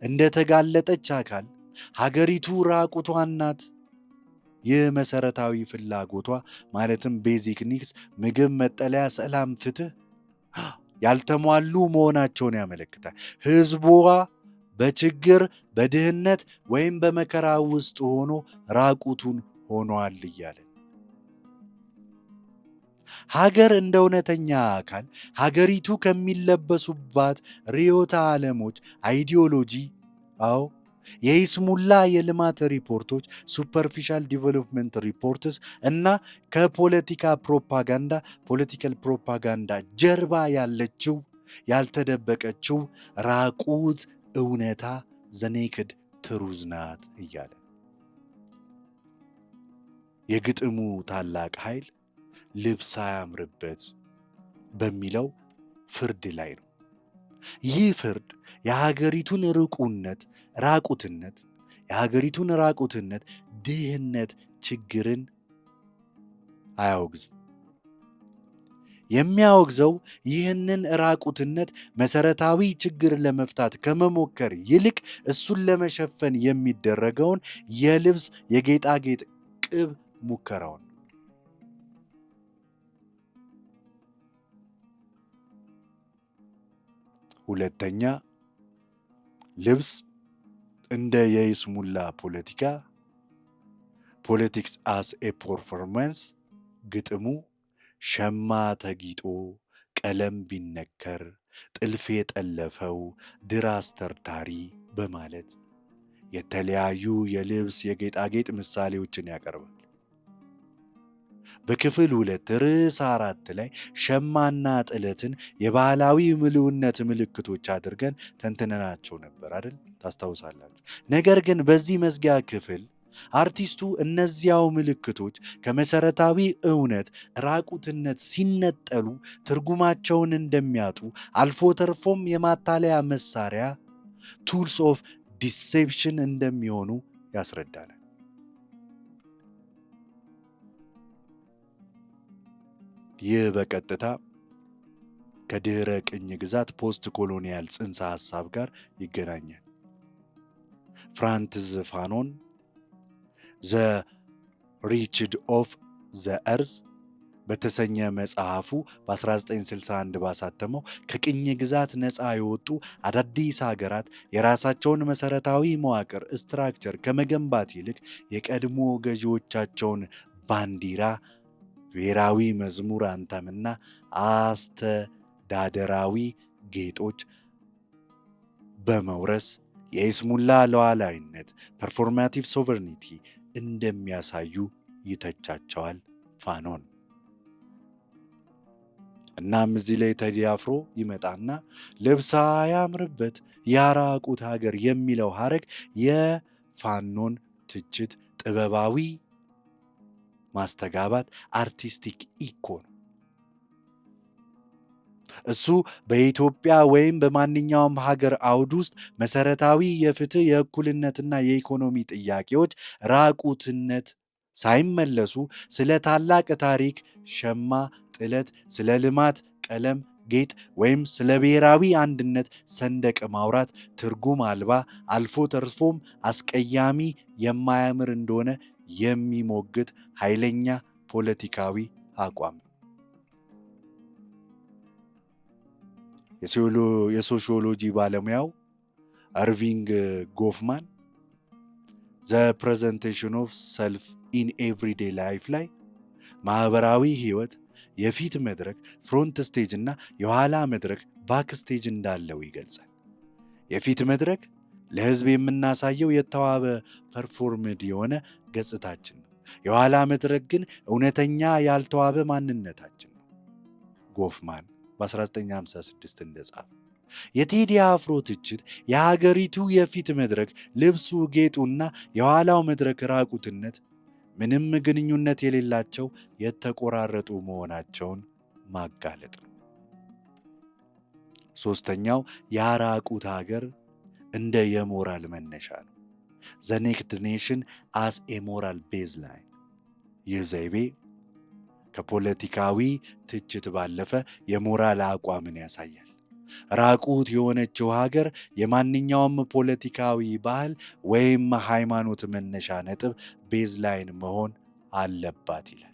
እንደተጋለጠች አካል ሀገሪቱ ራቁቷን ናት። ይህ መሰረታዊ ፍላጎቷ ማለትም ቤዚክ ኒድስ ምግብ፣ መጠለያ፣ ሰላም፣ ፍትህ ያልተሟሉ መሆናቸውን ያመለክታል። ህዝቧ በችግር በድህነት ወይም በመከራ ውስጥ ሆኖ ራቁቱን ሆኗል እያለን ሀገር እንደ እውነተኛ አካል ሀገሪቱ ከሚለበሱባት ርዕዮተ ዓለሞች አይዲዮሎጂ የይስሙላ የልማት ሪፖርቶች ሱፐርፊሻል ዲቨሎፕመንት ሪፖርትስ እና ከፖለቲካ ፕሮፓጋንዳ ፖለቲካል ፕሮፓጋንዳ ጀርባ ያለችው ያልተደበቀችው ራቁት እውነታ ዘኔክድ ትሩዝ ናት እያለ የግጥሙ ታላቅ ኃይል ልብስ አያምርበት በሚለው ፍርድ ላይ ነው። ይህ ፍርድ የሀገሪቱን ራቁትነት፣ ድህነት፣ ችግርን አያወግዝም። የሚያወግዘው ይህንን ራቁትነት መሰረታዊ ችግር ለመፍታት ከመሞከር ይልቅ እሱን ለመሸፈን የሚደረገውን የልብስ የጌጣጌጥ ቅብ ሙከራውን። ሁለተኛ፣ ልብስ እንደ የይስሙላ ፖለቲክስ አስ ኤ ፐርፎርማንስ ግጥሙ ሸማ ተጊጦ ቀለም ቢነከር ጥልፍ የጠለፈው ድር አስተርታሪ በማለት የተለያዩ የልብስ የጌጣጌጥ ምሳሌዎችን ያቀርባል። በክፍል 2 ርዕስ 4 ላይ ሸማና ጥለትን የባህላዊ ምልውነት ምልክቶች አድርገን ተንትነናቸው ነበር አይደል? ታስታውሳላችሁ። ነገር ግን በዚህ መዝጊያ ክፍል አርቲስቱ እነዚያው ምልክቶች ከመሰረታዊ እውነት ራቁትነት ሲነጠሉ ትርጉማቸውን እንደሚያጡ አልፎ ተርፎም የማታለያ መሳሪያ ቱልስ ኦፍ ዲሴፕሽን እንደሚሆኑ ያስረዳናል። ይህ በቀጥታ ከድህረ ቅኝ ግዛት ፖስት ኮሎኒያል ጽንሰ ሐሳብ ጋር ይገናኛል። ፍራንትዝ ፋኖን ዘ ሪችድ ኦፍ ዘ እርዝ በተሰኘ መጽሐፉ በ1961 ባሳተመው ከቅኝ ግዛት ነፃ የወጡ አዳዲስ ሀገራት የራሳቸውን መሰረታዊ መዋቅር ስትራክቸር ከመገንባት ይልቅ የቀድሞ ገዢዎቻቸውን ባንዲራ፣ ብሔራዊ መዝሙር፣ አንተምና አስተዳደራዊ ጌጦች በመውረስ የይስሙላ ሉዓላዊነት ፐርፎርማቲቭ ሶቨርኒቲ እንደሚያሳዩ ይተቻቸዋል ፋኖን። እናም እዚህ ላይ ቴዲ አፍሮ ይመጣና ልብስ ያምርበት ያራቁት ሀገር የሚለው ሀረግ የፋኖን ትችት ጥበባዊ ማስተጋባት አርቲስቲክ ኢኮ ነው። እሱ በኢትዮጵያ ወይም በማንኛውም ሀገር አውድ ውስጥ መሰረታዊ የፍትህ የእኩልነትና የኢኮኖሚ ጥያቄዎች ራቁትነት ሳይመለሱ ስለ ታላቅ ታሪክ ሸማ ጥለት፣ ስለ ልማት ቀለም ጌጥ ወይም ስለ ብሔራዊ አንድነት ሰንደቅ ማውራት ትርጉም አልባ አልፎ ተርፎም አስቀያሚ የማያምር እንደሆነ የሚሞግት ኃይለኛ ፖለቲካዊ አቋም። የሶሺዮሎጂ ባለሙያው አርቪንግ ጎፍማን ዘ ፕሬዘንቴሽን ኦፍ ሰልፍ ኢን ኤቭሪዴ ላይፍ ላይ ማህበራዊ ህይወት የፊት መድረክ ፍሮንት ስቴጅ እና የኋላ መድረክ ባክ ስቴጅ እንዳለው ይገልጻል። የፊት መድረክ ለህዝብ የምናሳየው የተዋበ ፐርፎርምድ የሆነ ገጽታችን ነው። የኋላ መድረክ ግን እውነተኛ ያልተዋበ ማንነታችን ነው። ጎፍማን በ1956 እንደጻፈ የቴዲ አፍሮ ትችት የሀገሪቱ የፊት መድረክ ልብሱ ጌጡና የኋላው መድረክ ራቁትነት ምንም ግንኙነት የሌላቸው የተቆራረጡ መሆናቸውን ማጋለጥ ነው። ሶስተኛው ያራቁት ሀገር እንደ የሞራል መነሻ ነው። ዘ ኔክድ ኔሽን አስ ኤ ሞራል ቤዝ ላይን። ይህ ዘይቤ ከፖለቲካዊ ትችት ባለፈ የሞራል አቋምን ያሳያል። ራቁት የሆነችው ሀገር የማንኛውም ፖለቲካዊ ባህል ወይም ሃይማኖት መነሻ ነጥብ ቤዝ ላይን መሆን አለባት ይላል።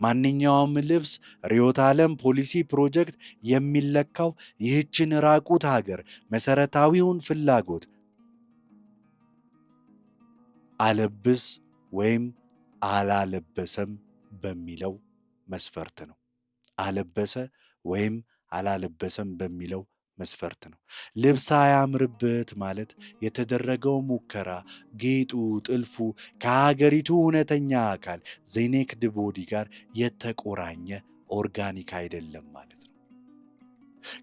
ማንኛውም ልብስ፣ ርዕዮተ ዓለም፣ ፖሊሲ፣ ፕሮጀክት የሚለካው ይህችን ራቁት ሀገር መሰረታዊውን ፍላጎት አለብስ ወይም አላለበሰም በሚለው መስፈርት ነው። አለበሰ ወይም አላለበሰም በሚለው መስፈርት ነው። ልብስ አያምርበት ማለት የተደረገው ሙከራ፣ ጌጡ፣ ጥልፉ ከሀገሪቱ እውነተኛ አካል ዜኔክድ ቦዲ ጋር የተቆራኘ ኦርጋኒክ አይደለም ማለት ነው።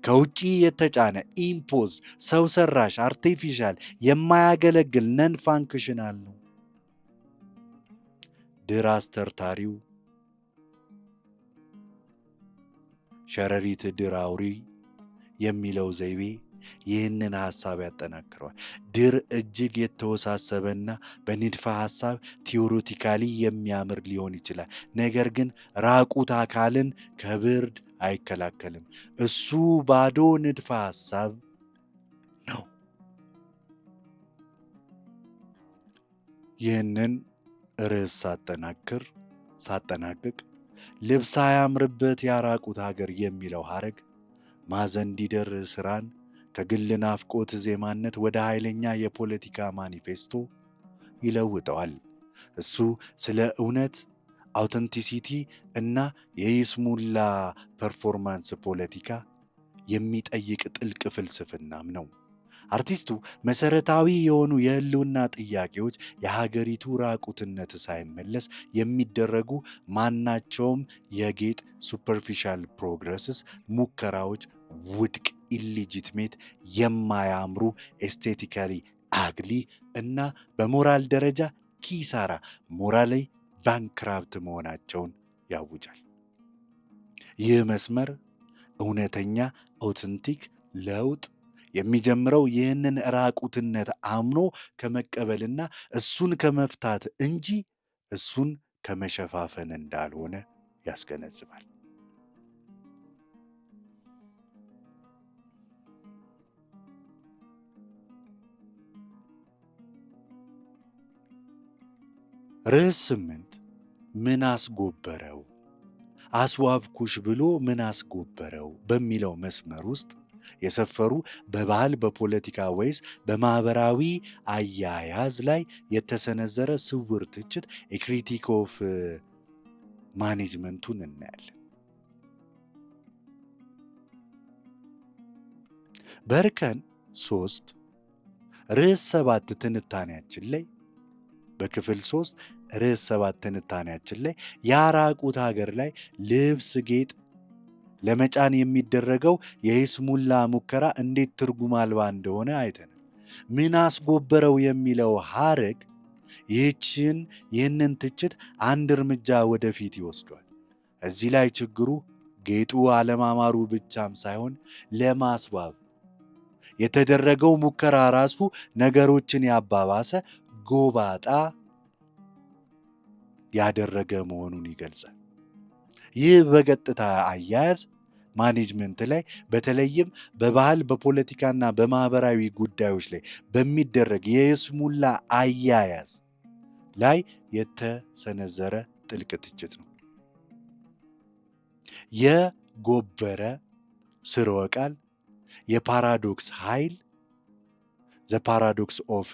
ከውጪ የተጫነ ኢምፖዝ፣ ሰው ሰራሽ፣ አርቲፊሻል፣ የማያገለግል ነን ፋንክሽናል ነው። ድር አስተርታሪው ሸረሪት ድር አውሪ የሚለው ዘይቤ ይህንን ሐሳብ ያጠናክረዋል። ድር እጅግ የተወሳሰበና በንድፈ ሐሳብ ቲዎሬቲካሊ የሚያምር ሊሆን ይችላል። ነገር ግን ራቁት አካልን ከብርድ አይከላከልም። እሱ ባዶ ንድፈ ሐሳብ ነው። ይህንን ርዕስ ሳጠናቅቅ ልብስ አያምርበት ያራቁት ሀገር የሚለው ሐረግ ማዘንዲደር ስራን ከግል ናፍቆት ዜማነት ወደ ኃይለኛ የፖለቲካ ማኒፌስቶ ይለውጠዋል። እሱ ስለ እውነት፣ አውተንቲሲቲ እና የይስሙላ ፐርፎርማንስ ፖለቲካ የሚጠይቅ ጥልቅ ፍልስፍናም ነው። አርቲስቱ መሰረታዊ የሆኑ የህልውና ጥያቄዎች የሀገሪቱ ራቁትነት ሳይመለስ የሚደረጉ ማናቸውም የጌጥ ሱፐርፊሻል ፕሮግረስስ ሙከራዎች ውድቅ፣ ኢሊጂትሜት፣ የማያምሩ፣ ኤስቴቲካሊ አግሊ እና በሞራል ደረጃ ኪሳራ፣ ሞራላዊ ባንክራፕት መሆናቸውን ያውጃል። ይህ መስመር እውነተኛ ኦተንቲክ ለውጥ የሚጀምረው ይህንን ራቁትነት አምኖ ከመቀበልና እሱን ከመፍታት እንጂ እሱን ከመሸፋፈን እንዳልሆነ ያስገነዝባል። ርዕስ 8 ምን አስጎበረው? አስዋብኩሽ ብሎ ምን አስጎበረው በሚለው መስመር ውስጥ የሰፈሩ በባህል በፖለቲካ ወይስ በማህበራዊ አያያዝ ላይ የተሰነዘረ ስውር ትችት የክሪቲክ ኦፍ ማኔጅመንቱን እናያለን። በእርከን 3 ርዕስ 7 ትንታኔያችን ላይ በክፍል 3 ርዕስ 7 ትንታኔያችን ላይ ያራቁት ሀገር ላይ ልብስ ጌጥ ለመጫን የሚደረገው የይስሙላ ሙከራ እንዴት ትርጉም አልባ እንደሆነ አይተናል። ምን አስጎበረው የሚለው ሐረግ ይህንን ትችት አንድ እርምጃ ወደፊት ይወስዷል። እዚህ ላይ ችግሩ ጌጡ አለማማሩ ብቻም ሳይሆን ለማስዋብ የተደረገው ሙከራ ራሱ ነገሮችን ያባባሰ ጎባጣ ያደረገ መሆኑን ይገልጻል። ይህ በቀጥታ አያያዝ ማኔጅመንት ላይ በተለይም በባህል በፖለቲካና በማህበራዊ ጉዳዮች ላይ በሚደረግ የይስሙላ አያያዝ ላይ የተሰነዘረ ጥልቅ ትችት ነው። የጎበረ ስርወ ቃል የፓራዶክስ ኃይል ዘ ፓራዶክስ ኦፍ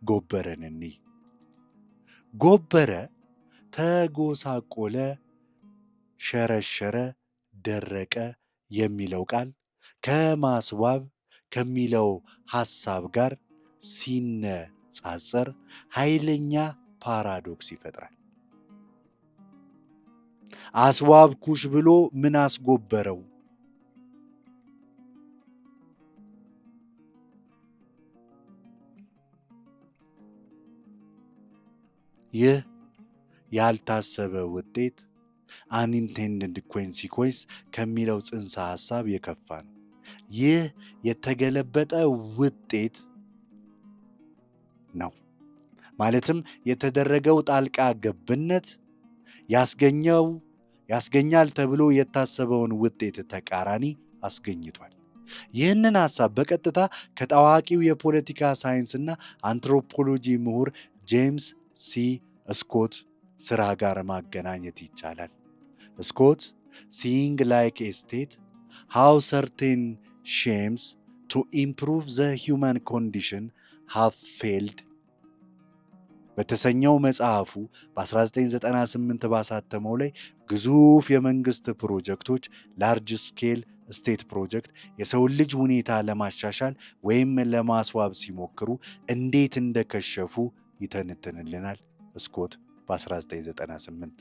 ጎበረን እንይ። ጎበረ ተጎሳቆለ፣ ሸረሸረ፣ ደረቀ የሚለው ቃል ከማስዋብ ከሚለው ሐሳብ ጋር ሲነጻጸር ኃይለኛ ፓራዶክስ ይፈጥራል። አስዋብኩሽ ብሎ ምን አስጎበረው? ይህ ያልታሰበ ውጤት አንኢንቴንድድ ኮንሲኮንስ ከሚለው ጽንሰ ሐሳብ የከፋ ነው። ይህ የተገለበጠ ውጤት ነው። ማለትም የተደረገው ጣልቃ ገብነት ያስገኛል ተብሎ የታሰበውን ውጤት ተቃራኒ አስገኝቷል። ይህንን ሐሳብ በቀጥታ ከታዋቂው የፖለቲካ ሳይንስና አንትሮፖሎጂ ምሁር ጄምስ ሲ ስኮት ሥራ ጋር ማገናኘት ይቻላል። ስኮት ሲይንግ ላይክ ኤ ስቴት ሃው ሰርቴን ሼምስ ቱ ኢምፕሩቭ ዘ ሂውማን ኮንዲሽን ሃቭ ፌልድ በተሰኘው መጽሐፉ በ1998 ባሳተመው ላይ ግዙፍ የመንግሥት ፕሮጀክቶች ላርጅ ስኬል ስቴት ፕሮጀክት የሰውን ልጅ ሁኔታ ለማሻሻል ወይም ለማስዋብ ሲሞክሩ እንዴት እንደከሸፉ ይተነትንልናል። ስኮት በ1998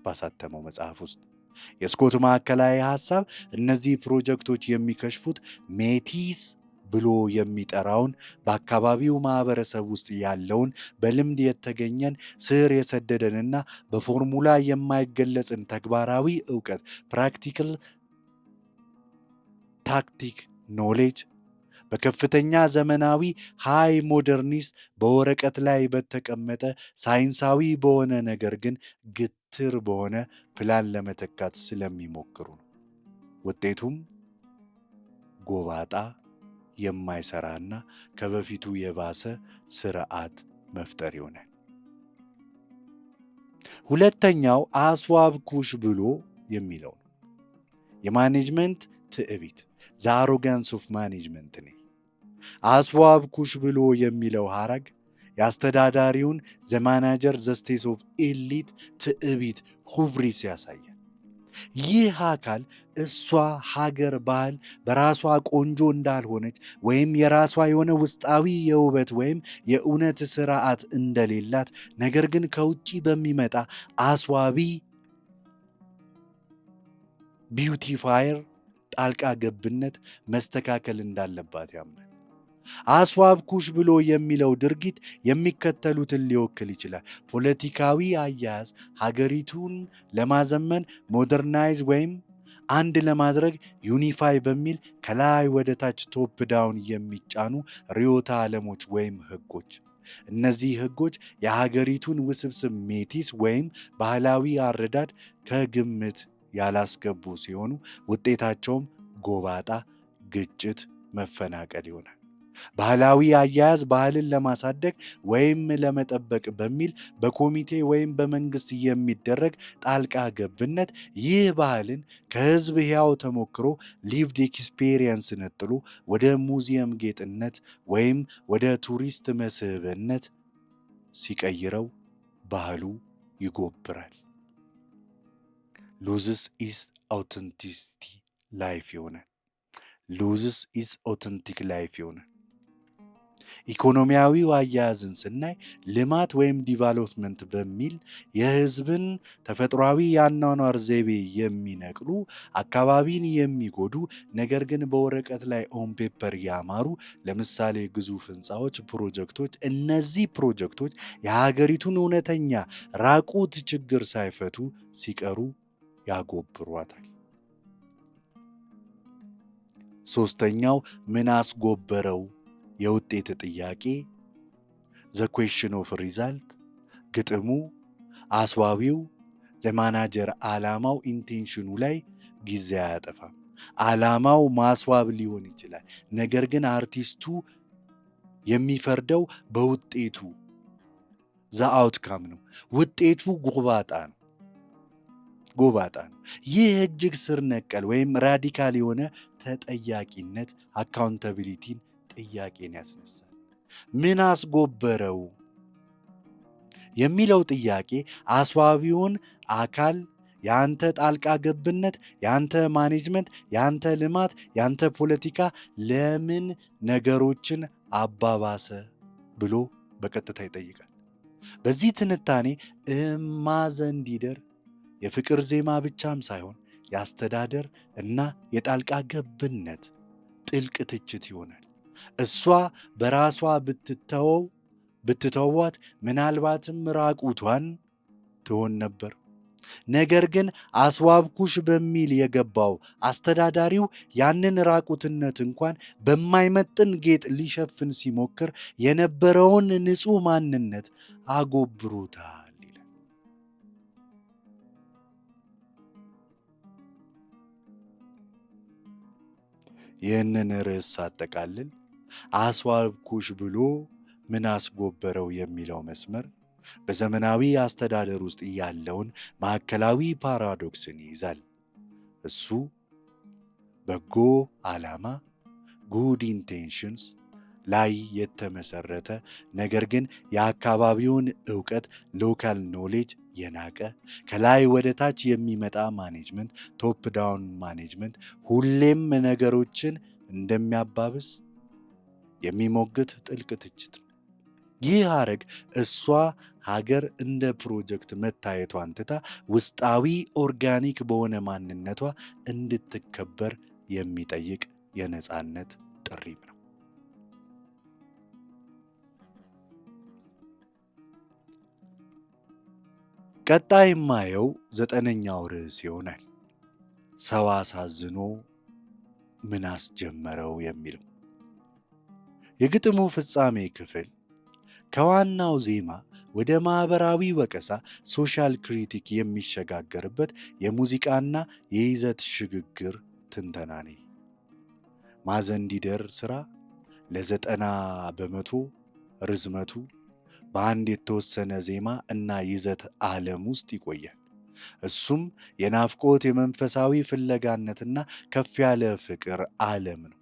ባሳተመው መጽሐፍ ውስጥ የስኮት ማዕከላዊ ሐሳብ እነዚህ ፕሮጀክቶች የሚከሽፉት ሜቲስ ብሎ የሚጠራውን በአካባቢው ማህበረሰብ ውስጥ ያለውን በልምድ የተገኘን ስር የሰደደንና በፎርሙላ የማይገለጽን ተግባራዊ ዕውቀት ፕራክቲካል ታክቲክ ኖሌጅ በከፍተኛ ዘመናዊ ሃይ ሞደርኒስት በወረቀት ላይ በተቀመጠ ሳይንሳዊ በሆነ ነገር ግን ግትር በሆነ ፕላን ለመተካት ስለሚሞክሩ ነው። ውጤቱም ጎባጣ የማይሰራና ከበፊቱ የባሰ ስርዓት መፍጠር ይሆናል። ሁለተኛው አስዋብኩሽ ብሎ የሚለው ነው። የማኔጅመንት ትዕቢት ዘ አሮጋንስ ኦፍ ማኔጅመንት ነው። አስዋብኩሽ ብሎ የሚለው ሐረግ የአስተዳዳሪውን ዘ ማናጀር ዘ ስቴት ኦፍ ኤሊት ትዕቢት ሁብሪስ ያሳያል። ይህ አካል እሷ ሀገር ባህል በራሷ ቆንጆ እንዳልሆነች ወይም የራሷ የሆነ ውስጣዊ የውበት ወይም የእውነት ስርዓት እንደሌላት ነገር ግን ከውጭ በሚመጣ አስዋቢ ቢዩቲፋየር ጣልቃ ገብነት መስተካከል እንዳለባት ያምናል። አስዋብኩሽ ብሎ የሚለው ድርጊት የሚከተሉትን ሊወክል ይችላል። ፖለቲካዊ አያያዝ ሀገሪቱን ለማዘመን ሞደርናይዝ ወይም አንድ ለማድረግ ዩኒፋይ በሚል ከላይ ወደ ታች ቶፕ ዳውን የሚጫኑ ርዕዮተ ዓለሞች ወይም ህጎች። እነዚህ ህጎች የሀገሪቱን ውስብስብ ሜቲስ ወይም ባህላዊ አረዳድ ከግምት ያላስገቡ ሲሆኑ ውጤታቸውም ጎባጣ፣ ግጭት፣ መፈናቀል ይሆናል። ባህላዊ አያያዝ ባህልን ለማሳደግ ወይም ለመጠበቅ በሚል በኮሚቴ ወይም በመንግስት የሚደረግ ጣልቃ ገብነት ይህ ባህልን ከህዝብ ሕያው ተሞክሮ ሊቭድ ኤክስፔሪየንስ ነጥሎ ወደ ሙዚየም ጌጥነት ወይም ወደ ቱሪስት መስህብነት ሲቀይረው ባህሉ ይጎብራል። ሉዝስ ኢስ አውተንቲሲቲ ላይፍ ይሆናል። ሉዝስ ኢስ አውተንቲክ ላይፍ ይሆናል። ኢኮኖሚያዊው አያያዝን ስናይ ልማት ወይም ዲቨሎፕመንት በሚል የህዝብን ተፈጥሯዊ የአኗኗር ዘይቤ የሚነቅሉ አካባቢን የሚጎዱ ነገር ግን በወረቀት ላይ ኦን ፔፐር ያማሩ ለምሳሌ ግዙፍ ህንፃዎች፣ ፕሮጀክቶች እነዚህ ፕሮጀክቶች የሀገሪቱን እውነተኛ ራቁት ችግር ሳይፈቱ ሲቀሩ ያጎብሯታል። ሶስተኛው ምን አስጎበረው የውጤት ጥያቄ ዘ ኩዌስችን ኦፍ ሪዛልት ግጥሙ አስዋቢው ዘማናጀር ዓላማው ኢንቴንሽኑ ላይ ጊዜ አያጠፋም። ዓላማው ማስዋብ ሊሆን ይችላል፣ ነገር ግን አርቲስቱ የሚፈርደው በውጤቱ ዘ አውትካም ነው። ውጤቱ ጎባጣ ነው። ይህ እጅግ ስር ነቀል ወይም ራዲካል የሆነ ተጠያቂነት አካውንታቢሊቲን ጥያቄን ያስነሳል። ምን አስጎበረው የሚለው ጥያቄ አስዋቢውን አካል ያንተ ጣልቃ ገብነት፣ ያንተ ማኔጅመንት፣ ያንተ ልማት፣ ያንተ ፖለቲካ ለምን ነገሮችን አባባሰ ብሎ በቀጥታ ይጠይቃል። በዚህ ትንታኔ እማዘንዲደር የፍቅር ዜማ ብቻም ሳይሆን የአስተዳደር እና የጣልቃ ገብነት ጥልቅ ትችት ይሆናል። እሷ በራሷ ብትተዋት ምናልባትም ራቁቷን ትሆን ነበር። ነገር ግን አስዋብኩሽ በሚል የገባው አስተዳዳሪው ያንን ራቁትነት እንኳን በማይመጥን ጌጥ ሊሸፍን ሲሞክር የነበረውን ንጹሕ ማንነት አጎብሮታል። ይህንን ርዕስ ሳጠቃልል አስዋብኩሽ ብሎ ምን አስጎበረው የሚለው መስመር በዘመናዊ አስተዳደር ውስጥ ያለውን ማዕከላዊ ፓራዶክስን ይይዛል። እሱ በጎ ዓላማ ጉድ ኢንቴንሽንስ ላይ የተመሰረተ ነገር ግን የአካባቢውን ዕውቀት ሎካል ኖሌጅ የናቀ ከላይ ወደ ታች የሚመጣ ማኔጅመንት ቶፕ ዳውን ማኔጅመንት ሁሌም ነገሮችን እንደሚያባብስ የሚሞግት ጥልቅ ትችት ነው። ይህ ሐረግ እሷ ሀገር እንደ ፕሮጀክት መታየቷን ትታ ውስጣዊ ኦርጋኒክ በሆነ ማንነቷ እንድትከበር የሚጠይቅ የነፃነት ጥሪም ነው። ቀጣይ የማየው 9ኛው ርዕስ ይሆናል። ሰው አሳዝኖ ምን አስጀመረው የሚለው የግጥሙ ፍጻሜ ክፍል ከዋናው ዜማ ወደ ማኅበራዊ ወቀሳ ሶሻል ክሪቲክ የሚሸጋገርበት የሙዚቃና የይዘት ሽግግር ትንተና ነው። ማዘንዲደር ሥራ ለ90% ርዝመቱ በአንድ የተወሰነ ዜማ እና ይዘት ዓለም ውስጥ ይቆያል። እሱም የናፍቆት የመንፈሳዊ ፍለጋነትና ከፍ ያለ ፍቅር ዓለም ነው።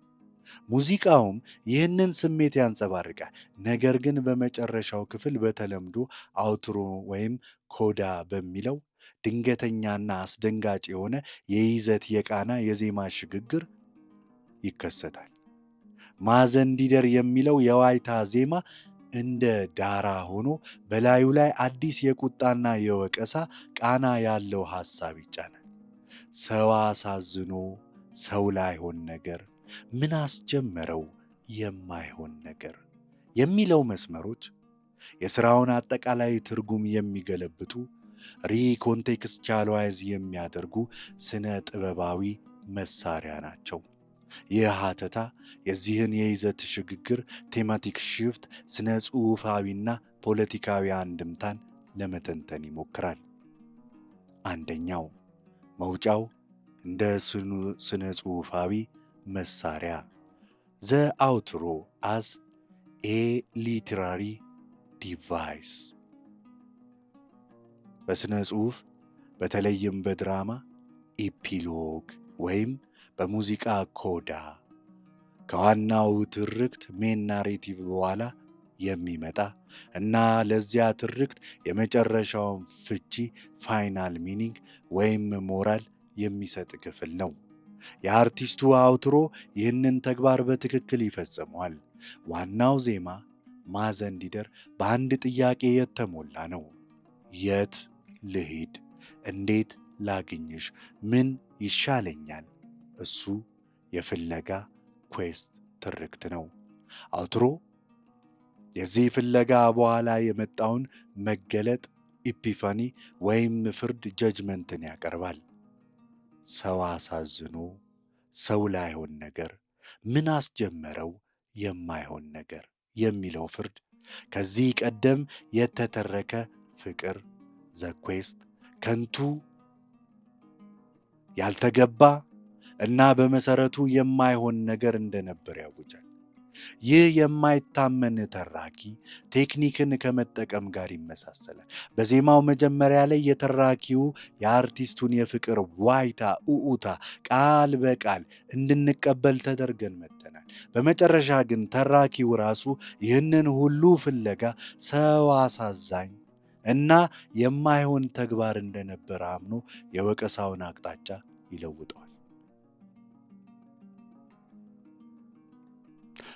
ሙዚቃውም ይህንን ስሜት ያንጸባርቃል። ነገር ግን በመጨረሻው ክፍል በተለምዶ አውትሮ ወይም ኮዳ በሚለው ድንገተኛና አስደንጋጭ የሆነ የይዘት የቃና የዜማ ሽግግር ይከሰታል። ማዘንዲደር የሚለው የዋይታ ዜማ እንደ ዳራ ሆኖ በላዩ ላይ አዲስ የቁጣና የወቀሳ ቃና ያለው ሐሳብ ይጫናል። ሰው አሳዝኖ ሰው ላይሆን ነገር ምን አስጀመረው የማይሆን ነገር የሚለው መስመሮች የሥራውን አጠቃላይ ትርጉም የሚገለብጡ ሪኮንቴክስቹዋላይዝ የሚያደርጉ ስነ ጥበባዊ መሳሪያ ናቸው። ይህ ሀተታ የዚህን የይዘት ሽግግር ቴማቲክ ሽፍት ስነ ጽሑፋዊና ፖለቲካዊ አንድምታን ለመተንተን ይሞክራል። አንደኛው መውጫው እንደ ስነ ጽሑፋዊ መሳሪያ ዘ አውትሮ አዝ ኤ ሊትራሪ ዲቫይስ በስነ ጽሑፍ በተለይም በድራማ ኢፒሎግ ወይም በሙዚቃ ኮዳ ከዋናው ትርክት ሜን ናሬቲቭ በኋላ የሚመጣ እና ለዚያ ትርክት የመጨረሻውን ፍቺ ፋይናል ሚኒንግ ወይም ሞራል የሚሰጥ ክፍል ነው። የአርቲስቱ አውትሮ ይህንን ተግባር በትክክል ይፈጽመዋል። ዋናው ዜማ ማዘንዲደር በአንድ ጥያቄ የተሞላ ነው። የት ልሂድ? እንዴት ላግኝሽ? ምን ይሻለኛል? እሱ የፍለጋ ኩዌስት ትርክት ነው። አውትሮ የዚህ ፍለጋ በኋላ የመጣውን መገለጥ ኢፒፋኒ ወይም ፍርድ ጀጅመንትን ያቀርባል። ሰው አሳዝኖ ሰው ላይሆን ነገር ምን አስጀመረው የማይሆን ነገር የሚለው ፍርድ ከዚህ ቀደም የተተረከ ፍቅር ዘኩዌስት ከንቱ ያልተገባ እና በመሰረቱ የማይሆን ነገር እንደነበር ያውጃል። ይህ የማይታመን ተራኪ ቴክኒክን ከመጠቀም ጋር ይመሳሰላል። በዜማው መጀመሪያ ላይ የተራኪው የአርቲስቱን የፍቅር ዋይታ ኡኡታ ቃል በቃል እንድንቀበል ተደርገን መጥተናል። በመጨረሻ ግን ተራኪው ራሱ ይህንን ሁሉ ፍለጋ ሰው አሳዛኝ እና የማይሆን ተግባር እንደነበረ አምኖ የወቀሳውን አቅጣጫ ይለውጠዋል።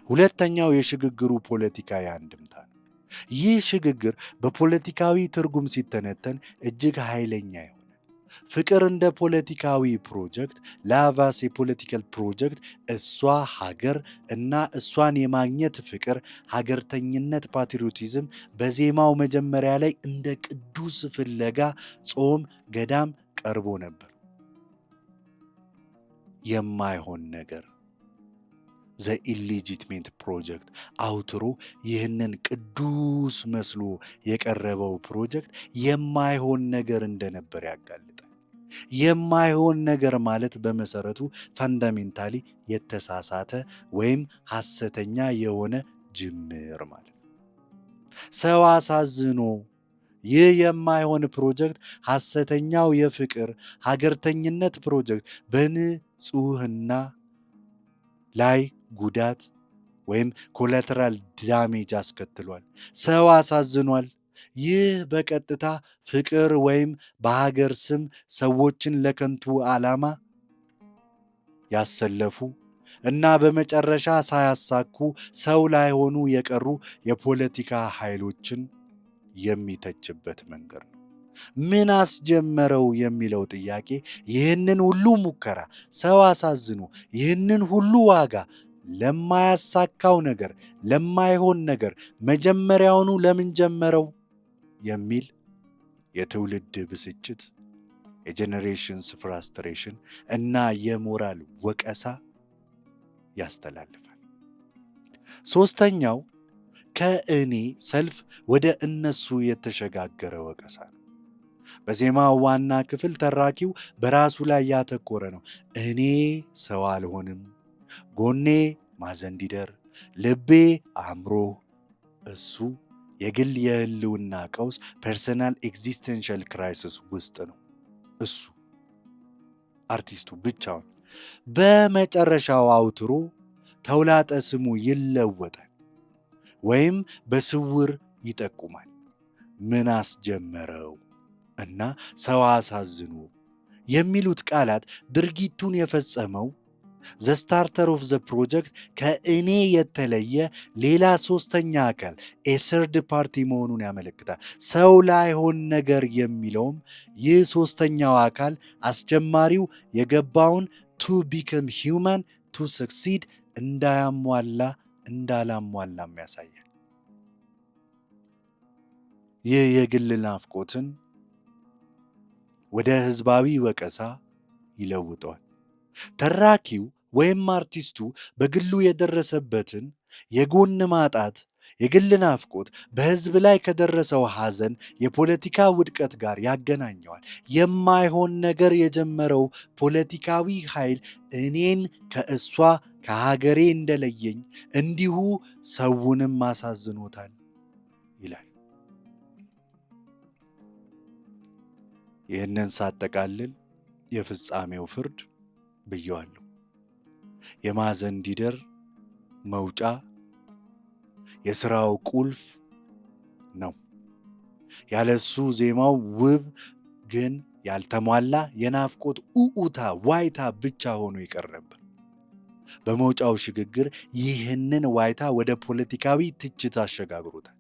ሁለተኛው የሽግግሩ ፖለቲካዊ አንድምታ ነው። ይህ ሽግግር በፖለቲካዊ ትርጉም ሲተነተን እጅግ ኃይለኛ ይሆናል። ፍቅር እንደ ፖለቲካዊ ፕሮጀክት፣ ላቫስ የፖለቲካል ፕሮጀክት፣ እሷ ሀገር እና እሷን የማግኘት ፍቅር፣ ሀገርተኝነት፣ ፓትሪዮቲዝም በዜማው መጀመሪያ ላይ እንደ ቅዱስ ፍለጋ ጾም ገዳም ቀርቦ ነበር። የማይሆን ነገር ዘ ኢሌጂትሜት ፕሮጀክት አውትሮ ይህንን ቅዱስ መስሎ የቀረበው ፕሮጀክት የማይሆን ነገር እንደነበር ያጋልጣል። የማይሆን ነገር ማለት በመሰረቱ ፈንዳሜንታሊ የተሳሳተ ወይም ሐሰተኛ የሆነ ጅምር ማለት ነው። ሰው አሳዝኖ ይህ የማይሆን ፕሮጀክት ሐሰተኛው የፍቅር ሀገርተኝነት ፕሮጀክት በንጹህና ላይ ጉዳት ወይም ኮላተራል ዳሜጅ አስከትሏል። ሰው አሳዝኗል። ይህ በቀጥታ ፍቅር ወይም በሀገር ስም ሰዎችን ለከንቱ ዓላማ ያሰለፉ እና በመጨረሻ ሳያሳኩ ሰው ላይሆኑ የቀሩ የፖለቲካ ኃይሎችን የሚተችበት መንገድ ነው። ምን አስጀመረው የሚለው ጥያቄ ይህንን ሁሉ ሙከራ ሰው አሳዝኖ ይህንን ሁሉ ዋጋ ለማያሳካው ነገር ለማይሆን ነገር መጀመሪያውኑ ለምን ጀመረው የሚል የትውልድ ብስጭት፣ የጄኔሬሽንስ ፍራስትሬሽን እና የሞራል ወቀሳ ያስተላልፋል። ሶስተኛው ከእኔ ሰልፍ ወደ እነሱ የተሸጋገረ ወቀሳ ነው። በዜማው ዋና ክፍል ተራኪው በራሱ ላይ ያተኮረ ነው። እኔ ሰው አልሆንም፣ ጎኔ ማዘንዲደር፣ ልቤ አእምሮ፣ እሱ የግል የህልውና ቀውስ ፐርሰናል ኤግዚስተንሻል ክራይሲስ ውስጥ ነው። እሱ አርቲስቱ ብቻውን። በመጨረሻው አውትሮ ተውላጠ ስሙ ይለወጣል ወይም በስውር ይጠቁማል። ምን አስጀመረው እና ሰው አሳዝኖ የሚሉት ቃላት ድርጊቱን የፈጸመው ዘ ስታርተር ኦፍ ዘ ፕሮጀክት ከእኔ የተለየ ሌላ ሶስተኛ አካል ኤሰርድ ፓርቲ መሆኑን ያመለክታል። ሰው ላይሆን ነገር የሚለውም ይህ ሶስተኛው አካል አስጀማሪው የገባውን ቱ ቢከም ሂውማን ቱ ሰክሲድ እንዳላሟላም ያሳያል። ይህ የግል ናፍቆትን ወደ ህዝባዊ ወቀሳ ይለውጠዋል። ተራኪው ወይም አርቲስቱ በግሉ የደረሰበትን የጎን ማጣት፣ የግል ናፍቆት በህዝብ ላይ ከደረሰው ሐዘን፣ የፖለቲካ ውድቀት ጋር ያገናኘዋል። የማይሆን ነገር የጀመረው ፖለቲካዊ ኃይል እኔን ከእሷ ከሀገሬ እንደለየኝ እንዲሁ ሰውንም አሳዝኖታል ይላል። ይህንን ሳጠቃልል የፍጻሜው ፍርድ ብየዋለሁ። የማዘንዲደር መውጫ የሥራው ቁልፍ ነው። ያለሱ ዜማው ውብ ግን ያልተሟላ የናፍቆት ኡኡታ ዋይታ ብቻ ሆኖ ይቀር ነበር። በመውጫው ሽግግር ይህንን ዋይታ ወደ ፖለቲካዊ ትችት አሸጋግሮታል።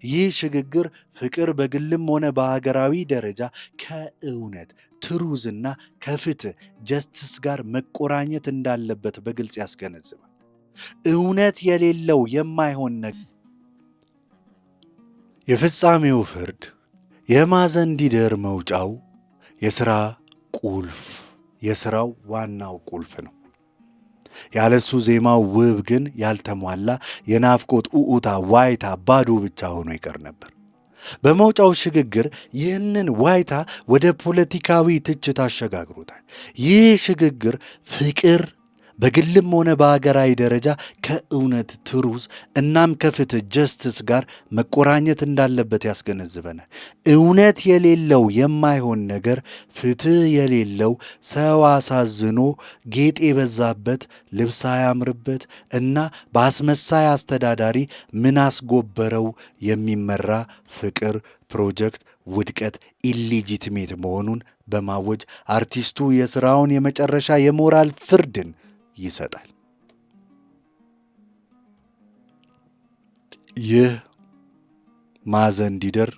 ይህ ሽግግር ፍቅር በግልም ሆነ በሀገራዊ ደረጃ ከእውነት ትሩዝና ከፍትህ ጀስትስ ጋር መቆራኘት እንዳለበት በግልጽ ያስገነዝባል። እውነት የሌለው የማይሆን ነገር የፍጻሜው ፍርድ የማዘንዲደር መውጫው የሥራው ዋናው ቁልፍ ነው። ያለሱ ዜማው ውብ ግን ያልተሟላ የናፍቆት ኡኡታ ዋይታ ባዶ ብቻ ሆኖ ይቀር ነበር። በመውጫው ሽግግር ይህንን ዋይታ ወደ ፖለቲካዊ ትችት አሸጋግሮታል። ይህ ሽግግር ፍቅር በግልም ሆነ በሀገራዊ ደረጃ ከእውነት ትሩዝ እናም ከፍትህ ጀስትስ ጋር መቆራኘት እንዳለበት ያስገነዝበናል። እውነት የሌለው የማይሆን ነገር፣ ፍትህ የሌለው ሰው አሳዝኖ ጌጥ የበዛበት ልብስ አያምርበት እና በአስመሳይ አስተዳዳሪ ምን አስጎበረው የሚመራ ፍቅር ፕሮጀክት ውድቀት ኢሊጂትሜት መሆኑን በማወጅ አርቲስቱ የሥራውን የመጨረሻ የሞራል ፍርድን ይሰጣል። ይህ ማዘንዲደር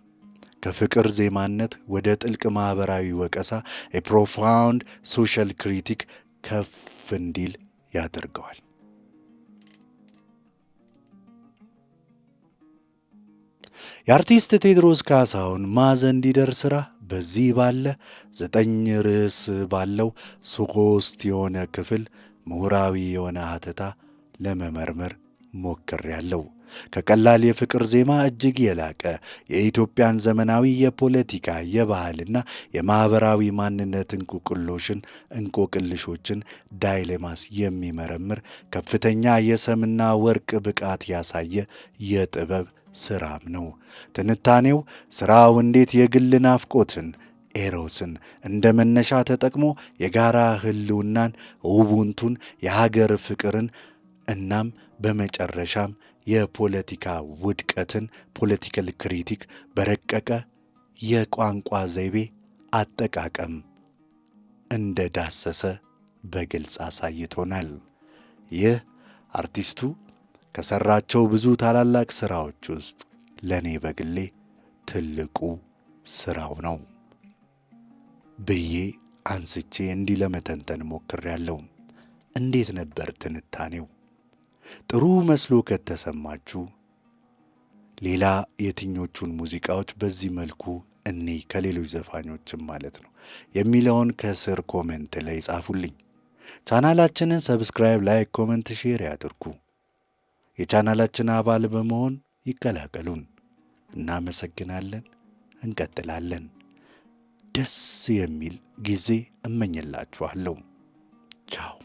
ከፍቅር ዜማነት ወደ ጥልቅ ማኅበራዊ ወቀሳ የፕሮፋውንድ ሶሻል ክሪቲክ ከፍ እንዲል ያደርገዋል። የአርቲስት ቴዎድሮስ ካሳሁን ማዘንዲደር ሥራ በዚህ ባለ 9 ርዕስ ባለው 3 የሆነ ክፍል ምሁራዊ የሆነ ሀተታ ለመመርመር ሞክሬያለሁ። ከቀላል የፍቅር ዜማ እጅግ የላቀ የኢትዮጵያን ዘመናዊ የፖለቲካ የባህልና የማኅበራዊ ማንነት እንቆቅልሾችን ዳይሌማስ የሚመረምር ከፍተኛ የሰምና ወርቅ ብቃት ያሳየ የጥበብ ሥራም ነው። ትንታኔው ሥራው እንዴት የግል ናፍቆትን ኤሮስን እንደ መነሻ ተጠቅሞ የጋራ ህልውናን፣ ውቡንቱን፣ የሀገር ፍቅርን እናም በመጨረሻም የፖለቲካ ውድቀትን ፖለቲካል ክሪቲክ በረቀቀ የቋንቋ ዘይቤ አጠቃቀም እንደዳሰሰ በግልጽ አሳይቶናል። ይህ አርቲስቱ ከሠራቸው ብዙ ታላላቅ ሥራዎች ውስጥ ለእኔ በግሌ ትልቁ ሥራው ነው ብዬ አንስቼ እንዲህ ለመተንተን ሞክሬያለሁ። እንዴት ነበር ትንታኔው? ጥሩ መስሎ ከተሰማችሁ ሌላ የትኞቹን ሙዚቃዎች በዚህ መልኩ እኔ ከሌሎች ዘፋኞችም ማለት ነው የሚለውን ከስር ኮሜንት ላይ ጻፉልኝ። ቻናላችንን ሰብስክራይብ፣ ላይክ፣ ኮሜንት፣ ሼር ያድርጉ። የቻናላችን አባል በመሆን ይቀላቀሉን። እናመሰግናለን። እንቀጥላለን። ደስ የሚል ጊዜ እመኝላችኋለሁ። ቻው።